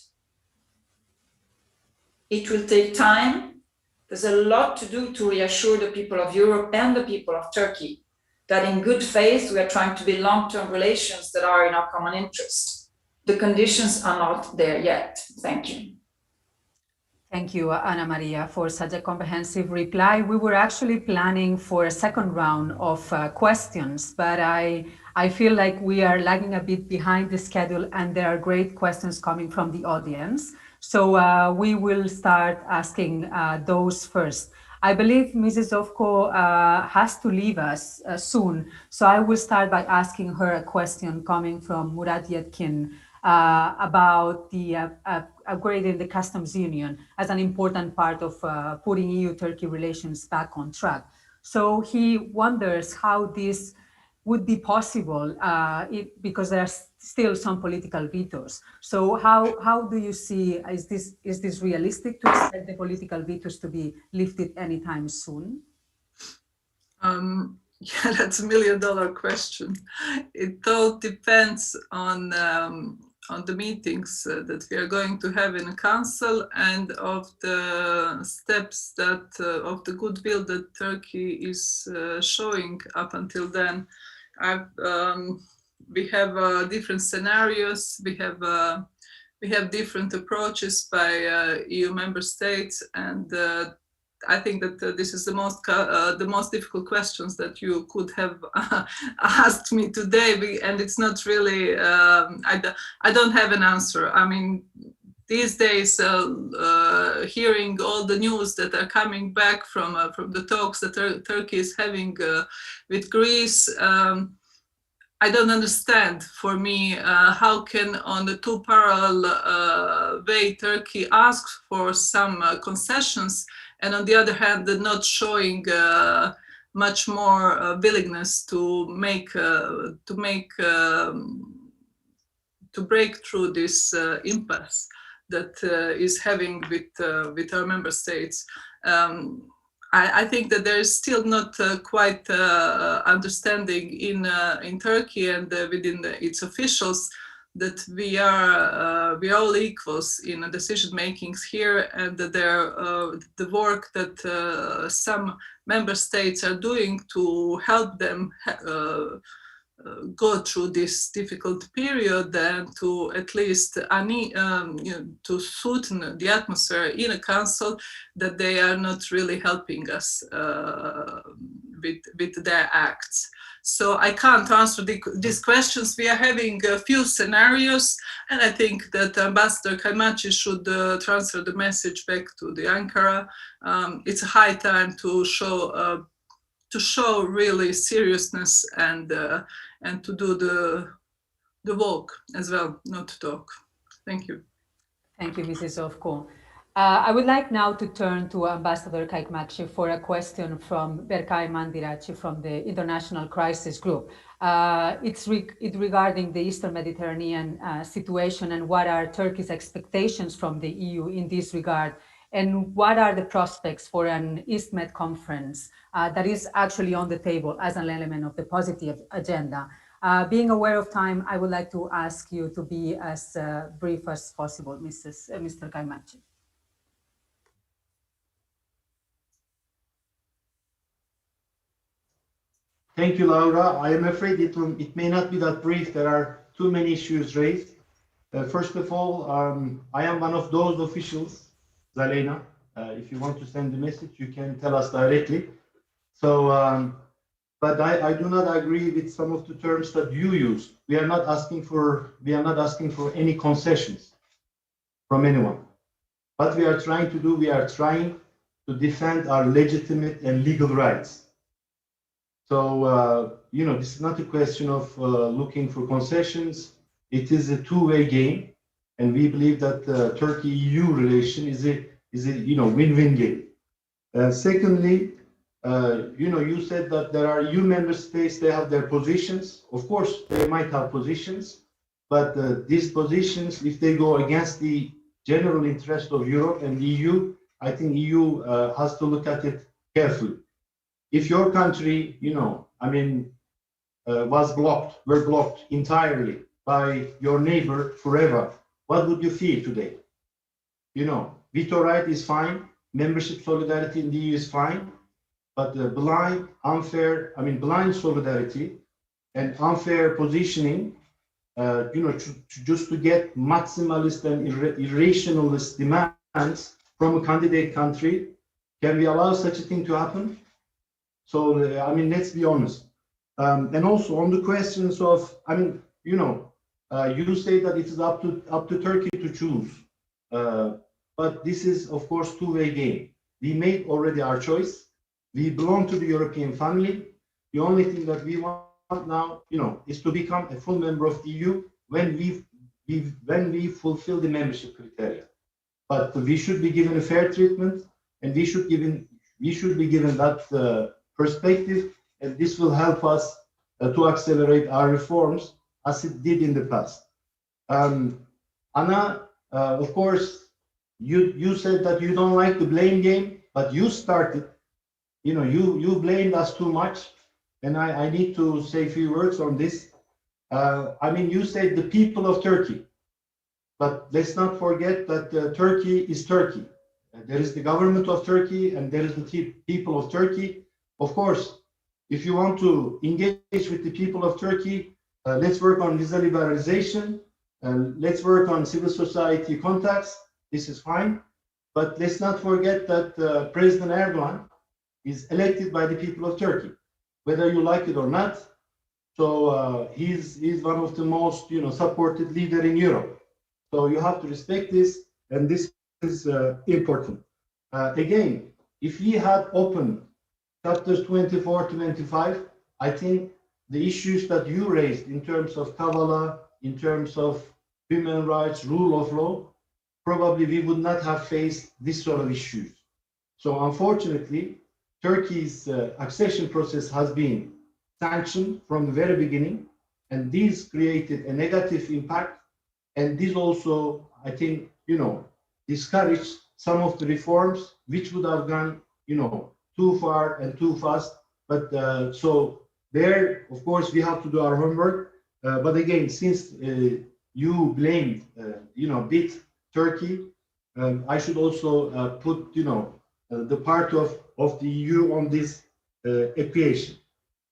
It will take time. There's a lot to do to reassure the people of Europe and the people of Turkey that in good faith, we are trying to build long-term relations that are in our common interest. The conditions are not there yet. Thank you. Thank you, Ana Maria, for such a comprehensive reply. We were actually planning for a second round of questions, but I feel like we are lagging a bit behind the schedule and there are great questions coming from the audience. So we will start asking those first. I believe Mrs. Zovko has to leave us soon. So I will start by asking her a question coming from Murat Yetkin about the upgrading the customs union as an important part of putting EU-Turkey relations back on track. So he wonders how this would be possible because there are still some political vetoes. So how do you see, is this realistic to expect the political vetoes to be lifted anytime soon? Yeah, that's $1 million question. It all depends on the meetings that we are going to have in the council and of the steps that of the goodwill that Turkey is showing up until then. We have different scenarios. We have different approaches by EU member states, and I think that this is the most difficult questions that you could have asked me today, and it's not really. I don't have an answer. I mean, these days, hearing all the news that are coming back from the talks that Turkey is having with Greece, I don't understand. For me, how can on the two parallel way Turkey asks for some concessions, and on the other hand, they're not showing much more willingness to break through this impasse that is having with our member states. I think that there is still not quite understanding in Turkey and within its officials that we are all equals in decision makings here, and that the work that some member states are doing to help them go through this difficult period and to at least to sweeten the atmosphere in a council, that they are not really helping us with their acts. So I can't answer these questions. We are having a few scenarios, and I think that Ambassador Kaymakci should transfer the message back to the Ankara. It's a high time to show really seriousness and to do the walk as well, not to talk. Thank you. Thank you, Mrs. Zovko. I would like now to turn to Ambassador Kaymakci for a question from Berkay Mandiraci from the International Crisis Group. It's regarding the Eastern Mediterranean situation and what are Turkey's expectations from the EU in this regard, and what are the prospects for an EastMed conference that is actually on the table as an element of the positive agenda. Being aware of time, I would like to ask you to be as brief as possible, Mr. Kaymakci. Thank you, Laura. I am afraid it may not be that brief. There are too many issues raised. First of all, I am one of those officials, Zalena. If you want to send the message, you can tell us directly. So, but I do not agree with some of the terms that you use. We are not asking for any concessions from anyone. What we are trying to do, we are trying to defend our legitimate and legal rights. So, this is not a question of looking for concessions. It is a two-way game, and we believe that Turkey-EU relation is a win-win game. Secondly, you said that there are EU member states, they have their positions. Of course, they might have positions, but these positions, if they go against the general interest of Europe and the EU, I think EU has to look at it carefully. If your country, were blocked entirely by your neighbor forever, what would you feel today? Veto right is fine, membership solidarity in the EU is fine, but the blind solidarity and unfair positioning, just to get maximalist and irrationalist demands from a candidate country, can we allow such a thing to happen? So, let's be honest. And also on the questions of, you say that it is up to Turkey to choose. But this is, of course, two-way game. We made already our choice. We belong to the European family. The only thing that we want now, is to become a full member of the EU when we fulfill the membership criteria. But we should be given a fair treatment, and we should be given that perspective, and this will help us to accelerate our reforms as it did in the past. Anna, of course, you said that you don't like the blame game, but you started. You blamed us too much, and I need to say a few words on this. You said the people of Turkey, but let's not forget that Turkey is Turkey. There is the government of Turkey, and there is the people of Turkey. Of course, if you want to engage with the people of Turkey, let's work on visa liberalization, let's work on civil society contacts. This is fine, but let's not forget that President Erdogan is elected by the people of Turkey, whether you like it or not. So he's one of the most supported leader in Europe. So you have to respect this, and this is important. Again, if we had opened chapters 24 to 25, I think the issues that you raised in terms of Kavala, in terms of human rights, rule of law, probably we would not have faced this sort of issues. So unfortunately, Turkey's accession process has been sanctioned from the very beginning, and this created a negative impact. And this also, I think, discouraged some of the reforms which would have gone, too far and too fast. But so there, of course, we have to do our homework. But again, since you blamed, bit Turkey, I should also put, the part of the EU on this equation.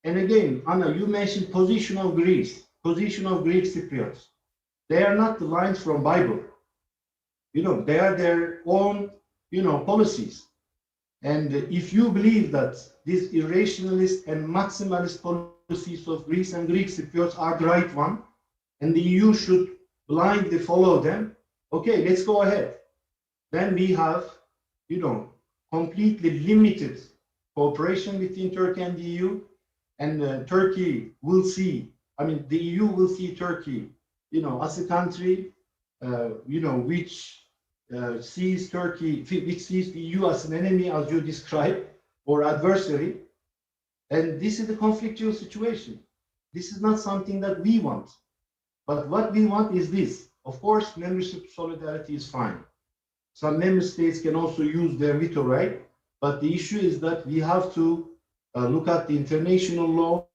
And again, Anna, you mentioned position of Greek Cypriots. They are not the lines from Bible. They are their own, policies. And if you believe that these irrationalist and maximalist policies of Greece and Greek Cypriots are the right one, and the EU should blindly follow them, okay, let's go ahead. Then we have, completely limited cooperation between Turkey and the EU, and Turkey will see, the EU will see Turkey, as a country, which sees Turkey, which sees the EU as an enemy, as you described, or adversary. And this is a conflictual situation. This is not something that we want. But what we want is this. Of course, membership solidarity is fine. Some member states can also use their veto right, but the issue is that we have to look at the international law.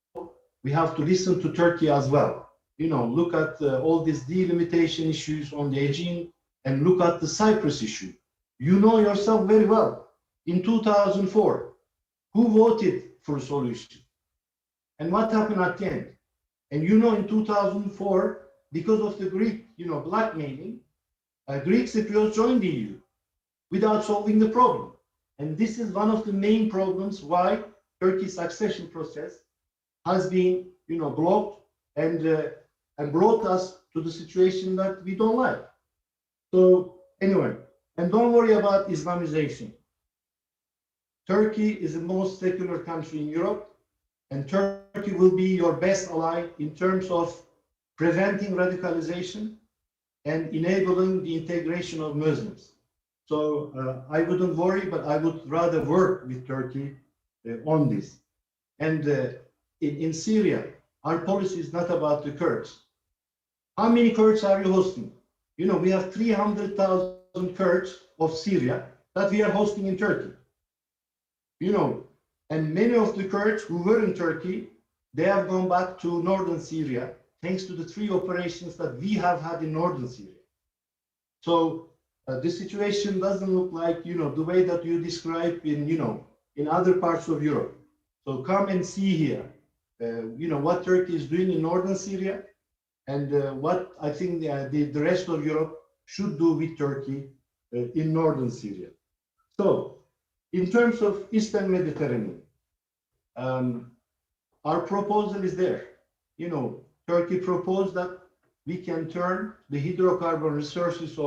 We have to listen to Turkey as well. Look at all these delimitation issues on the Aegean, and look at the Cyprus issue. You know yourself very well. In 2004, who voted for a solution? And what happened at the end? And in 2004, because of the Greek, blackmailing, Greek Cypriots joined the EU without solving the problem. And this is one of the main problems why Turkey's accession process has been, blocked and brought us to the situation that we don't like. So anyway, and don't worry about Islamization. Turkey is the most secular country in Europe, and Turkey will be your best ally in terms of preventing radicalization and enabling the integration of Muslims. So I wouldn't worry, but I would rather work with Turkey on this. And in Syria, our policy is not about the Kurds. How many Kurds are you hosting? We have 300,000 Kurds of Syria that we are hosting in Turkey. And many of the Kurds who were in Turkey, they have gone back to northern Syria, thanks to the 3 operations that we have had in northern Syria. So the situation doesn't look like, the way that you describe in other parts of Europe. So come and see here, what Turkey is doing in northern Syria, and what I think the rest of Europe should do with Turkey in northern Syria. So in terms of Eastern Mediterranean, our proposal is there. Turkey proposed that we can turn the hydrocarbon resources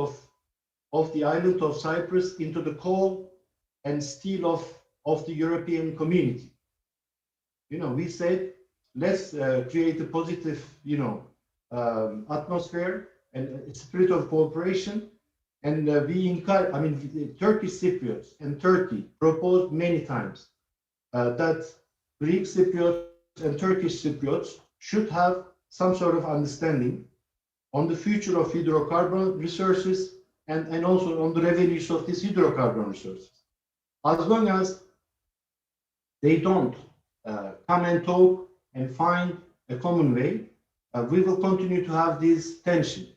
of the island of Cyprus into the coal and steel of the European community. We said, let's create a positive, atmosphere and a spirit of cooperation. And we encourage, the Turkish Cypriots and Turkey proposed many times that Greek Cypriots and Turkish Cypriots should have some sort of understanding on the future of hydrocarbon resources and also on the revenues of these hydrocarbon resources. As long as they don't come and talk and find a common way, we will continue to have this tension.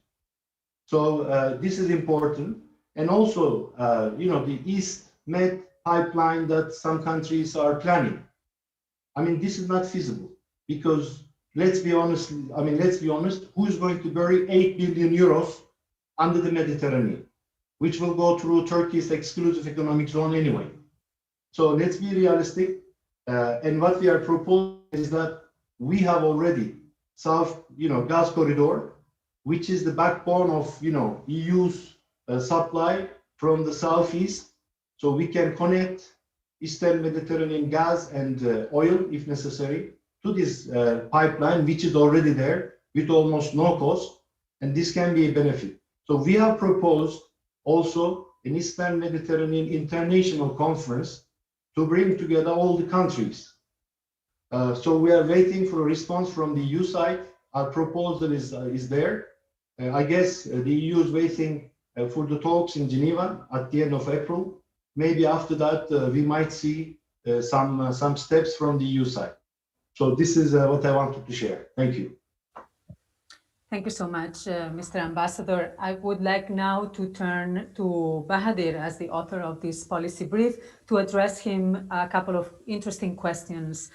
So this is important. And also, the East Med pipeline that some countries are planning. This is not feasible because let's be honest, who is going to bury 8 billion euros under the Mediterranean, which will go through Turkey's exclusive economic zone anyway. So let's be realistic. And what we are proposing is that we have already South, gas corridor, which is the backbone of, EU's supply from the southeast. So we can connect Eastern Mediterranean gas and oil, if necessary, to this pipeline, which is already there with almost no cost. And this can be a benefit. So we have proposed also an Eastern Mediterranean International Conference to bring together all the countries. So we are waiting for a response from the EU side. Our proposal is there. I guess the EU is waiting for the talks in Geneva at the end of April. Maybe after that, we might see some steps from the EU side. So this is what I wanted to share. Thank you. Thank you so much, Mr. Ambassador. I would like now to turn to Bahadir as the author of this policy brief to address him a couple of interesting questions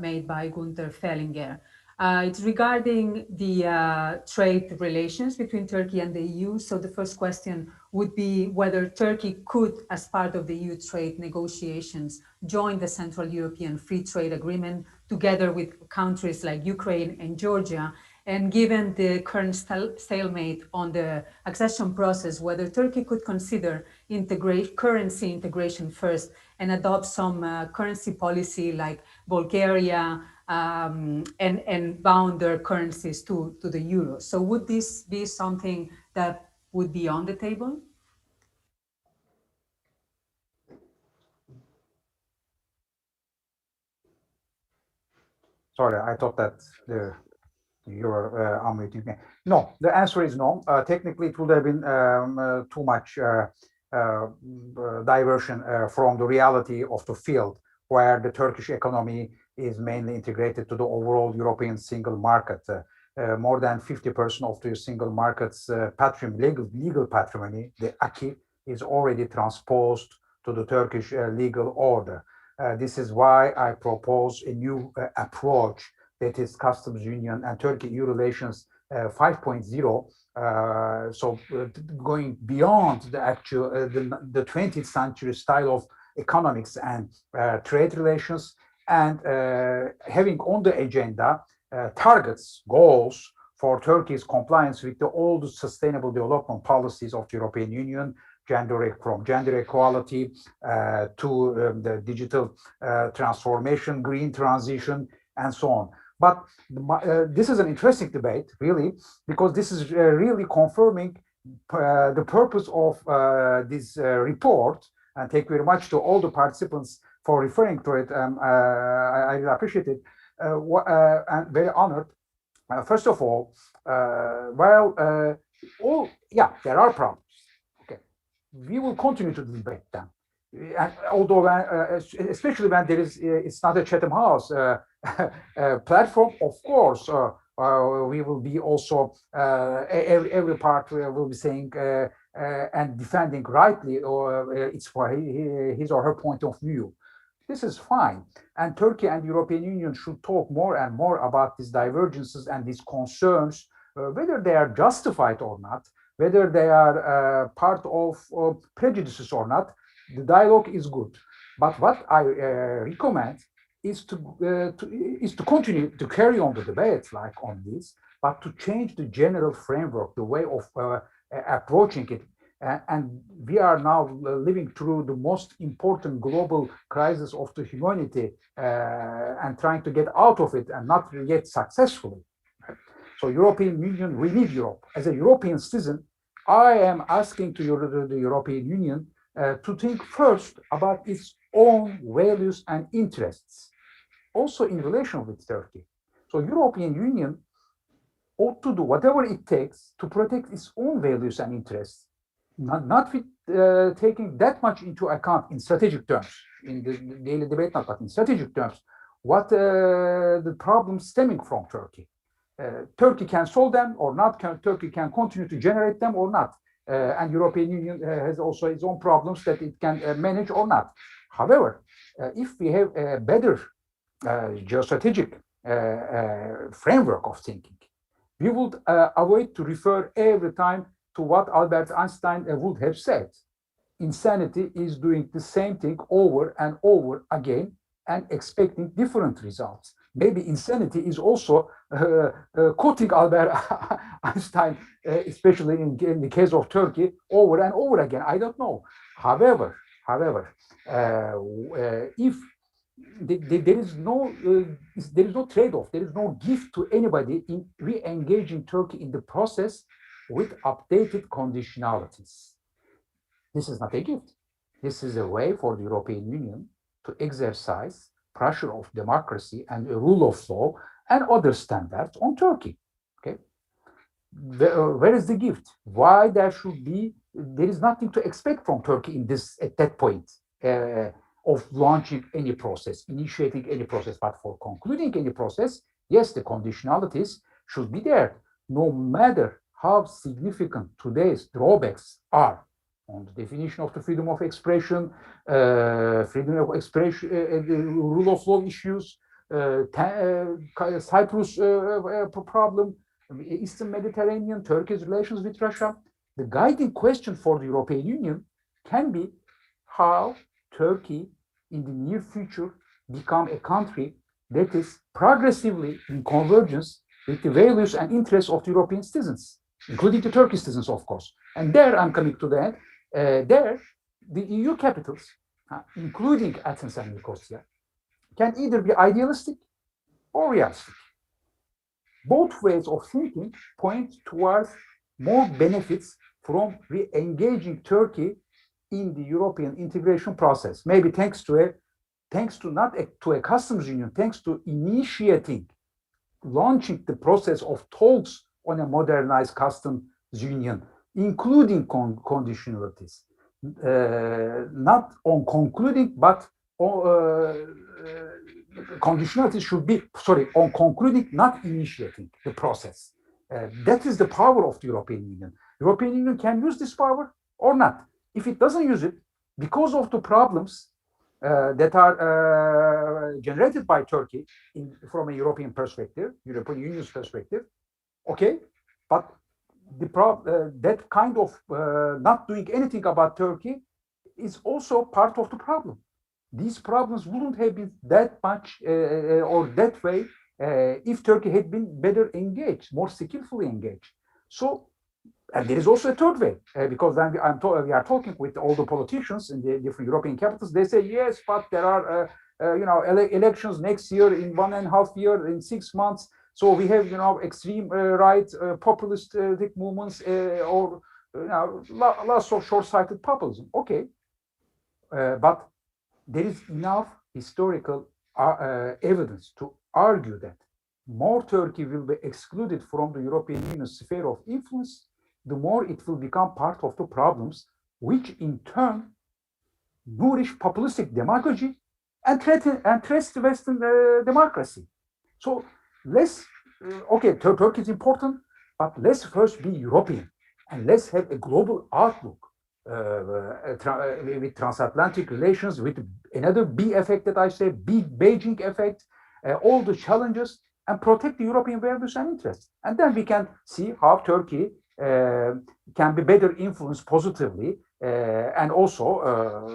made by Gunther Fellinger. It's regarding the trade relations between Turkey and the EU. So the first question would be whether Turkey could, as part of the EU trade negotiations, join the Central European Free Trade Agreement together with countries like Ukraine and Georgia. And given the current stalemate on the accession process, whether Turkey could consider currency integration first and adopt some currency policy like Bulgaria, and bound their currencies to the euro. So would this be something that would be on the table? Sorry, I thought that you were unmuting me. No, the answer is no. Technically, it would have been too much diversion from the reality of the field, where the Turkish economy is mainly integrated to the overall European single market. More than 50% of the single market's legal patrimony, the acquis, is already transposed to the Turkish legal order. This is why I propose a new approach, that is customs union and Turkey-EU relations 5.0. So going beyond the actual the 20th century style of economics and trade relations, and having on the agenda targets, goals for Turkey's compliance with all the sustainable development policies of the European Union, from gender equality to the digital transformation, green transition, and so on. But this is an interesting debate, really, because this is really confirming the purpose of this report. And thank you very much to all the participants for referring to it. I really appreciate it. I'm very honored. First of all, there are problems. We will continue to debate them. And although, especially when there is, it's not a Chatham House platform, of course, we will be also, every part will be saying and defending rightly it's for his or her point of view. This is fine. And Turkey and the European Union should talk more and more about these divergences and these concerns, whether they are justified or not, whether they are part of prejudices or not. The dialogue is good. But what I recommend is to continue to carry on the debate like on this, but to change the general framework, the way of approaching it. And we are now living through the most important global crisis of the humanity and trying to get out of it, and not yet successfully. So European Union, we need Europe. As a European citizen, I am asking to the European Union to think first about its own values and interests, also in relation with Turkey. So European Union ought to do whatever it takes to protect its own values and interests, not with taking that much into account in strategic terms, in the daily debate, not, but in strategic terms, what the problems stemming from Turkey. Turkey can solve them or not, Turkey can continue to generate them or not. And European Union has also its own problems that it can manage or not. However, if we have a better geostrategic framework of thinking, we would avoid to refer every time to what Albert Einstein would have said. Insanity is doing the same thing over and over again and expecting different results. Maybe insanity is also quoting Albert Einstein, especially in the case of Turkey, over and over again. I don't know. However, if there is no trade-off, there is no gift to anybody in re-engaging Turkey in the process with updated conditionalities. This is not a gift. This is a way for the European Union to exercise pressure of democracy and the rule of law and other standards on Turkey. Okay, where is the gift? Why there is nothing to expect from Turkey in this at that point of launching any process, initiating any process, but for concluding any process, yes, the conditionalities should be there, no matter how significant today's drawbacks are on the definition of the freedom of expression, rule of law issues, Cyprus problem, Eastern Mediterranean, Turkey's relations with Russia. The guiding question for the European Union can be how Turkey in the near future become a country that is progressively in convergence with the values and interests of the European citizens, including the Turkish citizens, of course. And there, I'm coming to that, there, the EU capitals, including Athens and Nicosia, can either be idealistic or realistic. Both ways of thinking point towards more benefits from re-engaging Turkey in the European integration process. Maybe thanks to not to a customs union, thanks to launching the process of talks on a modernized customs union, including conditionalities, not on concluding, but conditionality should be, on concluding, not initiating the process. That is the power of the European Union. European Union can use this power or not. If it doesn't use it, because of the problems that are generated by Turkey from a European perspective, European Union's perspective, okay, but that kind of not doing anything about Turkey is also part of the problem. These problems wouldn't have been that much or that way if Turkey had been better engaged, more skillfully engaged. So, and there is also a third way, because when we are talking with all the politicians in the different European capitals, they say, yes, but there are elections next year, in 1.5 years, in 6 months. So we have, extreme right populistic movements or lots of short-sighted populism. Okay, but there is enough historical evidence to argue that more Turkey will be excluded from the European Union sphere of influence, the more it will become part of the problems, which in turn nourish populistic demagogy and threats to Western democracy. So let's, Turkey is important, but let's first be European and let's have a global outlook with transatlantic relations, with another B effect that I say, big Beijing effect, all the challenges, and protect the European values and interests. And then we can see how Turkey can be better influenced positively, and also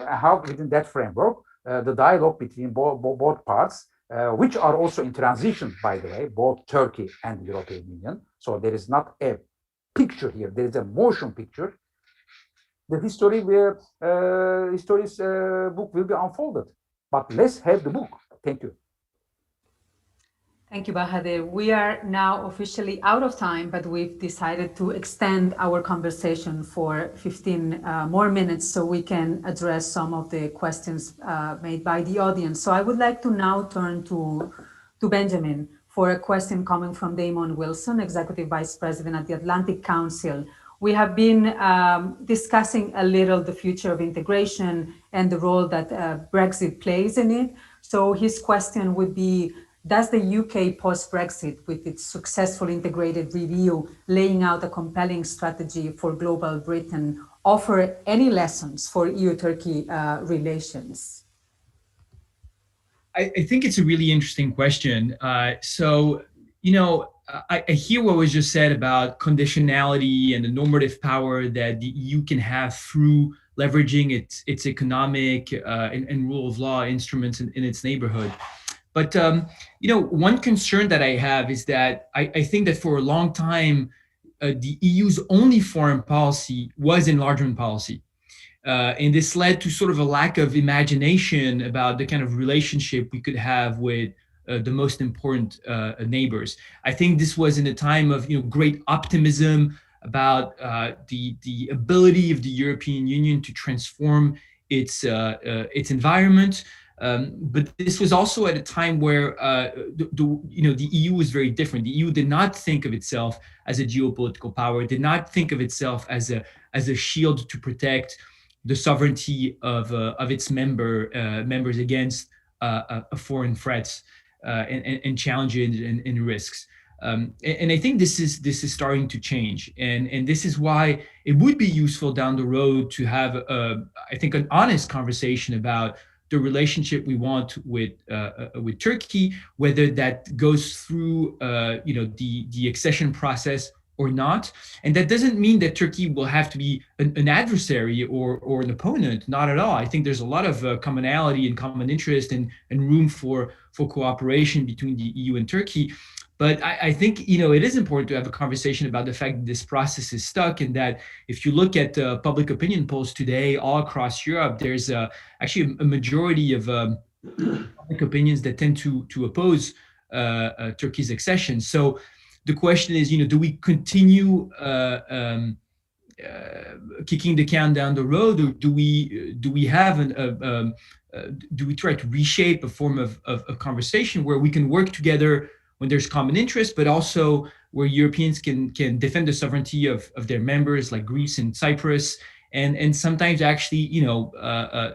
how within that framework, the dialogue between both parts, which are also in transition, by the way, both Turkey and the European Union. So there is not a picture here, there is a motion picture. The history's book will be unfolded, but let's have the book. Thank you. Thank you, Bahadir. We are now officially out of time, but we've decided to extend our conversation for 15 more minutes so we can address some of the questions made by the audience. So I would like to now turn to Benjamin for a question coming from Damon Wilson, Executive Vice President at the Atlantic Council. We have been discussing a little the future of integration and the role that Brexit plays in it. So his question would be, does the UK post-Brexit, with its successful integrated review, laying out a compelling strategy for global Britain, offer any lessons for EU-Turkey relations? I think it's a really interesting question. I hear what was just said about conditionality and the normative power that the EU can have through leveraging its economic and rule of law instruments in its neighborhood. But one concern that I have is that I think that for a long time, the EU's only foreign policy was enlargement policy. And this led to sort of a lack of imagination about the kind of relationship we could have with the most important neighbors. I think this was in a time of great optimism about the ability of the European Union to transform its environment. But this was also at a time where the EU was very different. The EU did not think of itself as a geopolitical power, did not think of itself as a shield to protect the sovereignty of its members against foreign threats and challenges and risks. And I think this is starting to change, and this is why it would be useful down the road to have I think an honest conversation about the relationship we want with Turkey, whether that goes through the accession process or not. And that doesn't mean that Turkey will have to be an adversary or an opponent, not at all. I think there's a lot of commonality and common interest and room for cooperation between the EU and Turkey. But I think, it is important to have a conversation about the fact that this process is stuck, and that if you look at public opinion polls today all across Europe, there's actually a majority of public opinions that tend to oppose Turkey's accession. So the question is, do we continue kicking the can down the road, or do we have do we try to reshape a form of conversation where we can work together when there's common interest, but also where Europeans can defend the sovereignty of their members like Greece and Cyprus, and sometimes actually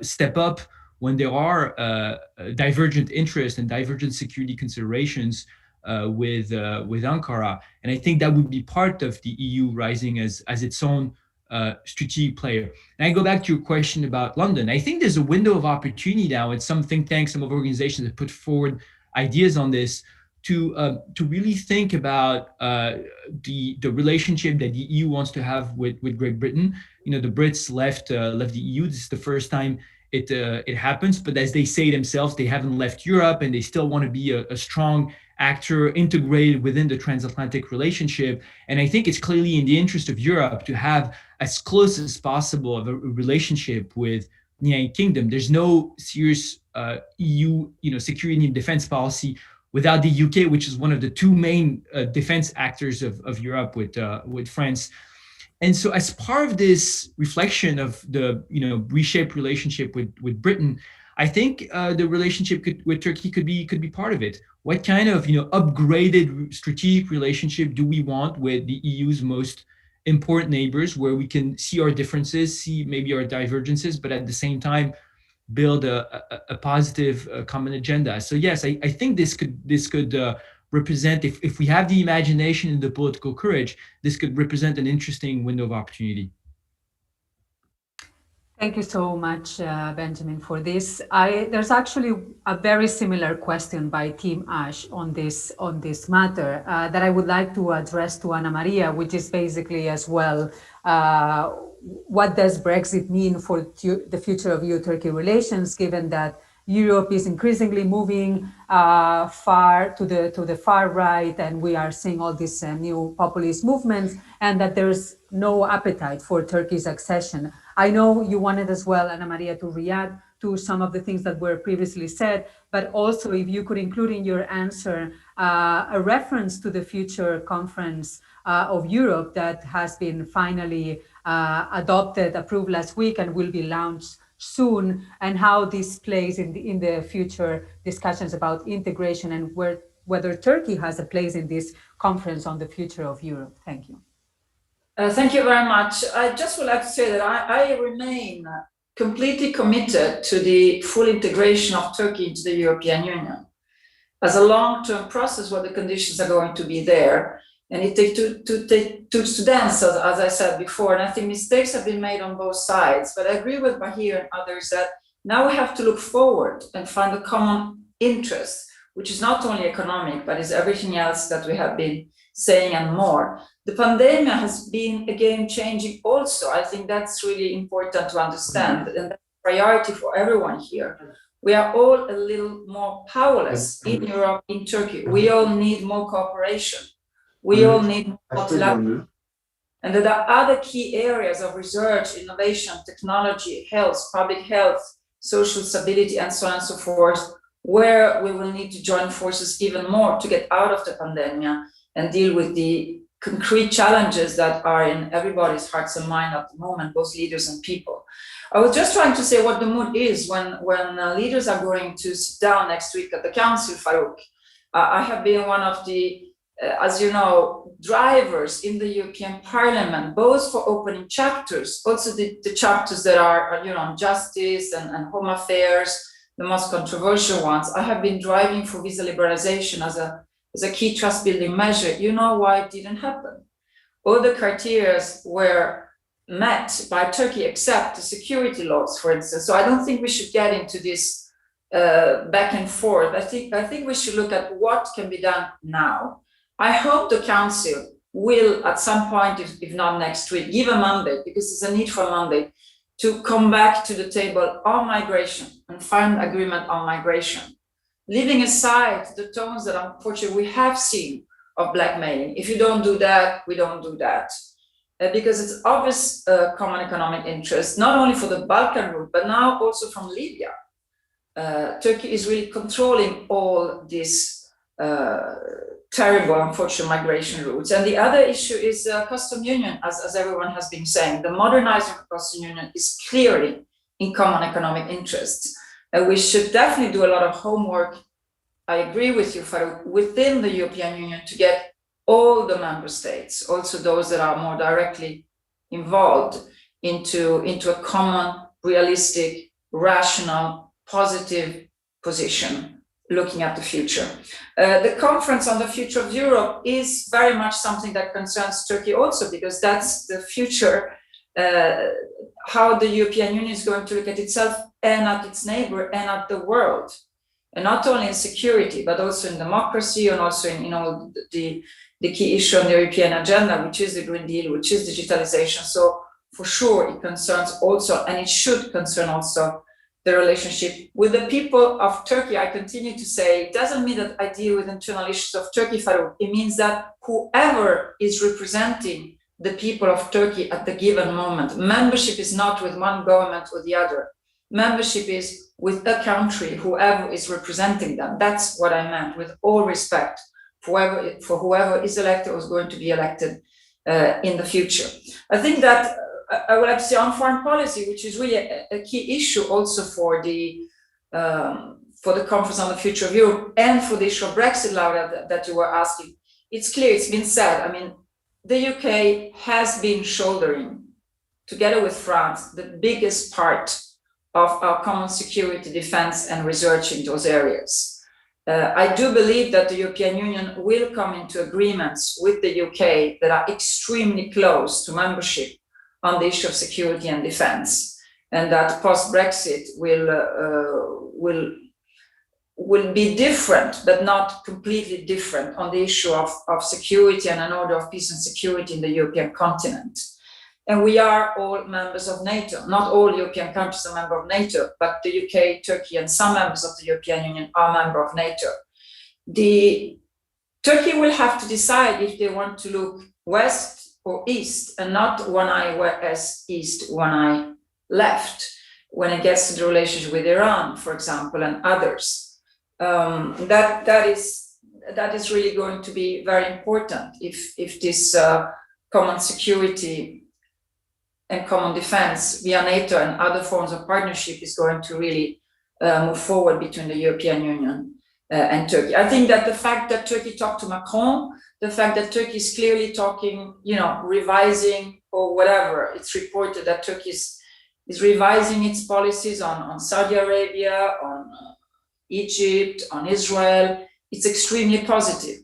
step up when there are divergent interests and divergent security considerations with Ankara. And I think that would be part of the EU rising as its own strategic player. And I go back to your question about London. I think there's a window of opportunity now, and some think tanks, some of organizations have put forward ideas on this to really think about the relationship that the EU wants to have with Great Britain. The Brits left the EU. This is the first time it happens, but as they say themselves, they haven't left Europe, and they still want to be a strong actor integrated within the transatlantic relationship. And I think it's clearly in the interest of Europe to have as close as possible of a relationship with the United Kingdom. There's no serious EU security and defense policy without the UK, which is one of the two main defense actors of Europe with France. And so as part of this reflection of the reshaped relationship with Britain, I think the relationship with Turkey could be part of it. What kind of upgraded strategic relationship do we want with the EU's most important neighbors, where we can see our differences, see maybe our divergences, but at the same time build a positive common agenda? So yes, I think this could represent, if we have the imagination and the political courage, this could represent an interesting window of opportunity. Thank you so much, Benjamin, for this. There's actually a very similar question by Team Ash on this matter that I would like to address to Ana Maria, which is basically as well, what does Brexit mean for the future of EU-Turkey relations, given that Europe is increasingly moving far to the far right, and we are seeing all these new populist movements, and that there's no appetite for Turkey's accession. I know you wanted as well, Ana Maria, to react to some of the things that were previously said, but also if you could include in your answer a reference to the future conference of Europe that has been finally approved last week and will be launched soon, and how this plays in the future discussions about integration, and whether Turkey has a place in this conference on the future of Europe. Thank you. Thank you very much. I just would like to say that I remain completely committed to the full integration of Turkey into the European Union as a long-term process where the conditions are going to be there. And it takes to dance, as I said before, and I think mistakes have been made on both sides. But I agree with Bahir and others that now we have to look forward and find a common interest, which is not only economic, but is everything else that we have been saying and more. The pandemic has been a game changing also. I think that's really important to understand, and that's a priority for everyone here. We are all a little more powerless in Europe, in Turkey. We all need more cooperation. We all need multilateral. And there are other key areas of research, innovation, technology, health, public health, social stability, and so on and so forth, where we will need to join forces even more to get out of the pandemic and deal with the concrete challenges that are in everybody's hearts and mind at the moment, both leaders and people. I was just trying to say what the mood is when leaders are going to sit down next week at the Council, Farouk. I have been one of the as you know, drivers in the European Parliament, both for opening chapters, also the chapters that are, on justice and home affairs, the most controversial ones. I have been driving for visa liberalization as a key trust-building measure. You know why it didn't happen? All the criteria were met by Turkey, except the security laws, for instance. So I don't think we should get into this back and forth. I think we should look at what can be done now. I hope the Council will at some point, if not next week, give a mandate, because there's a need for a mandate, to come back to the table on migration and find agreement on migration, leaving aside the tones that unfortunately we have seen of blackmailing. If you don't do that, we don't do that. Because it's obvious common economic interest, not only for the Balkan route, but now also from Libya. Turkey is really controlling all these terrible, unfortunate migration routes. And the other issue is custom union, as everyone has been saying. The modernizing of custom union is clearly in common economic interests. And we should definitely do a lot of homework, I agree with you, Farouk, within the European Union to get all the member states, also those that are more directly involved, into a common, realistic, rational, positive position, looking at the future. The conference on the future of Europe is very much something that concerns Turkey also, because that's the future, how the European Union is going to look at itself and at its neighbor and at the world. And not only in security, but also in democracy, and also in all the key issue on the European agenda, which is the Green Deal, which is digitalization. So for sure, it concerns also, and it should concern also, the relationship with the people of Turkey. I continue to say, it doesn't mean that I deal with internal issues of Turkey, Farouk. It means that whoever is representing the people of Turkey at the given moment, membership is not with one government or the other. Membership is with a country, whoever is representing them. That's what I meant, with all respect for whoever is elected or is going to be elected in the future. I think that I would like to say on foreign policy, which is really a key issue also for the conference on the future of Europe and for the issue of Brexit, Laura, that you were asking. It's clear, it's been said. I mean, the UK has been shouldering, together with France, the biggest part of our common security, defense, and research in those areas. I do believe that the European Union will come into agreements with the UK that are extremely close to membership on the issue of security and defense, and that post-Brexit will be different, but not completely different, on the issue of security and an order of peace and security in the European continent. And we are all members of NATO. Not all European countries are members of NATO, but the UK, Turkey, and some members of the European Union are members of NATO. Turkey will have to decide if they want to look west or east, and not one eye west, east, one eye left, when it gets to the relationship with Iran, for example, and others. That is really going to be very important if this common security and common defense via NATO and other forms of partnership is going to really move forward between the European Union and Turkey. I think that the fact that Turkey talked to Macron, the fact that Turkey is clearly talking, revising or whatever, it's reported that Turkey is revising its policies on Saudi Arabia, on Egypt, on Israel. It's extremely positive.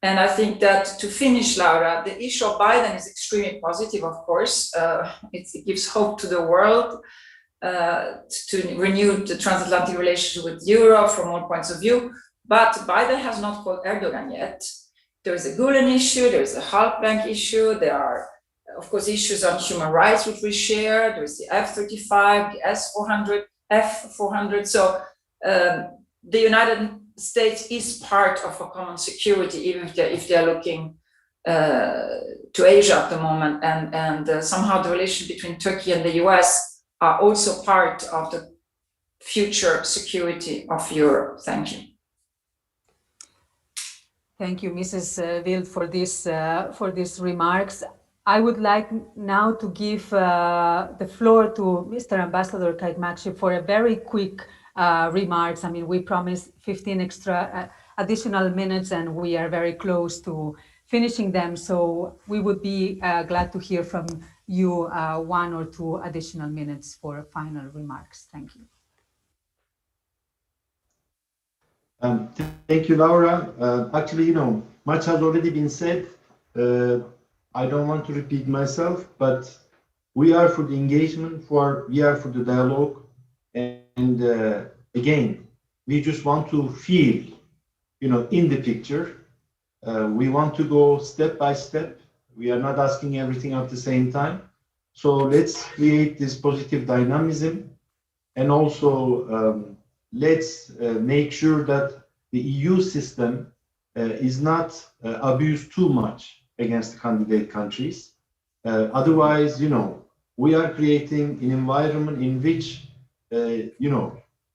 And I think that, to finish, Laura, the issue of Biden is extremely positive, of course. It gives hope to the world to renew the transatlantic relationship with Europe from all points of view. But Biden has not called Erdogan yet. There is a Gulen issue, there is a Halkbank issue, there are, of course, issues on human rights which we share. There is the F-35, the S-400, F-400. So the United States is part of a common security, even if they're looking to Asia at the moment, and somehow the relationship between Turkey and the US are also part of the future security of Europe. Thank you. Thank you, Mrs. Wild, for these remarks. I would like now to give the floor to Mr. Ambassador Kaymakci for a very quick remarks. I mean, we promised 15 additional minutes, and we are very close to finishing them. So we would be glad to hear from you 1 or 2 additional minutes for final remarks. Thank you. Thank you, Laura. Actually, much has already been said. I don't want to repeat myself, but we are for the engagement, we are for the dialogue. And again, we just want to feel, in the picture. We want to go step by step. We are not asking everything at the same time. So let's create this positive dynamism, and also let's make sure that the EU system is not abused too much against the candidate countries. Otherwise, we are creating an environment in which,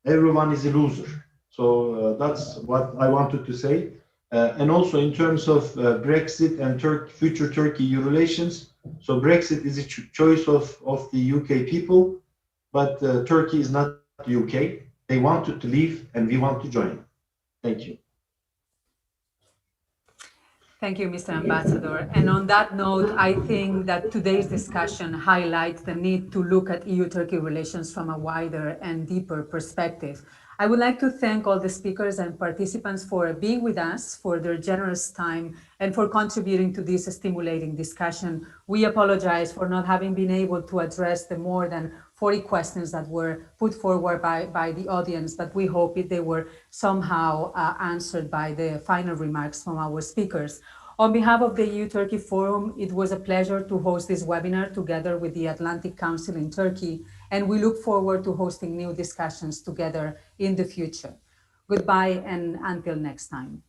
everyone is a loser. So that's what I wanted to say. And also in terms of Brexit and future Turkey-EU relations, so Brexit is a choice of the UK people, but Turkey is not the UK. They wanted to leave and we want to join. Thank you. Thank you, Mr. Ambassador. And on that note, I think that today's discussion highlights the need to look at EU-Turkey relations from a wider and deeper perspective. I would like to thank all the speakers and participants for being with us, for their generous time, and for contributing to this stimulating discussion. We apologize for not having been able to address the more than 40 questions that were put forward by the audience, but we hope they were somehow answered by the final remarks from our speakers. On behalf of the EU-Turkey Forum, it was a pleasure to host this webinar together with the Atlantic Council in Turkey, and we look forward to hosting new discussions together in the future. Goodbye, and until next time.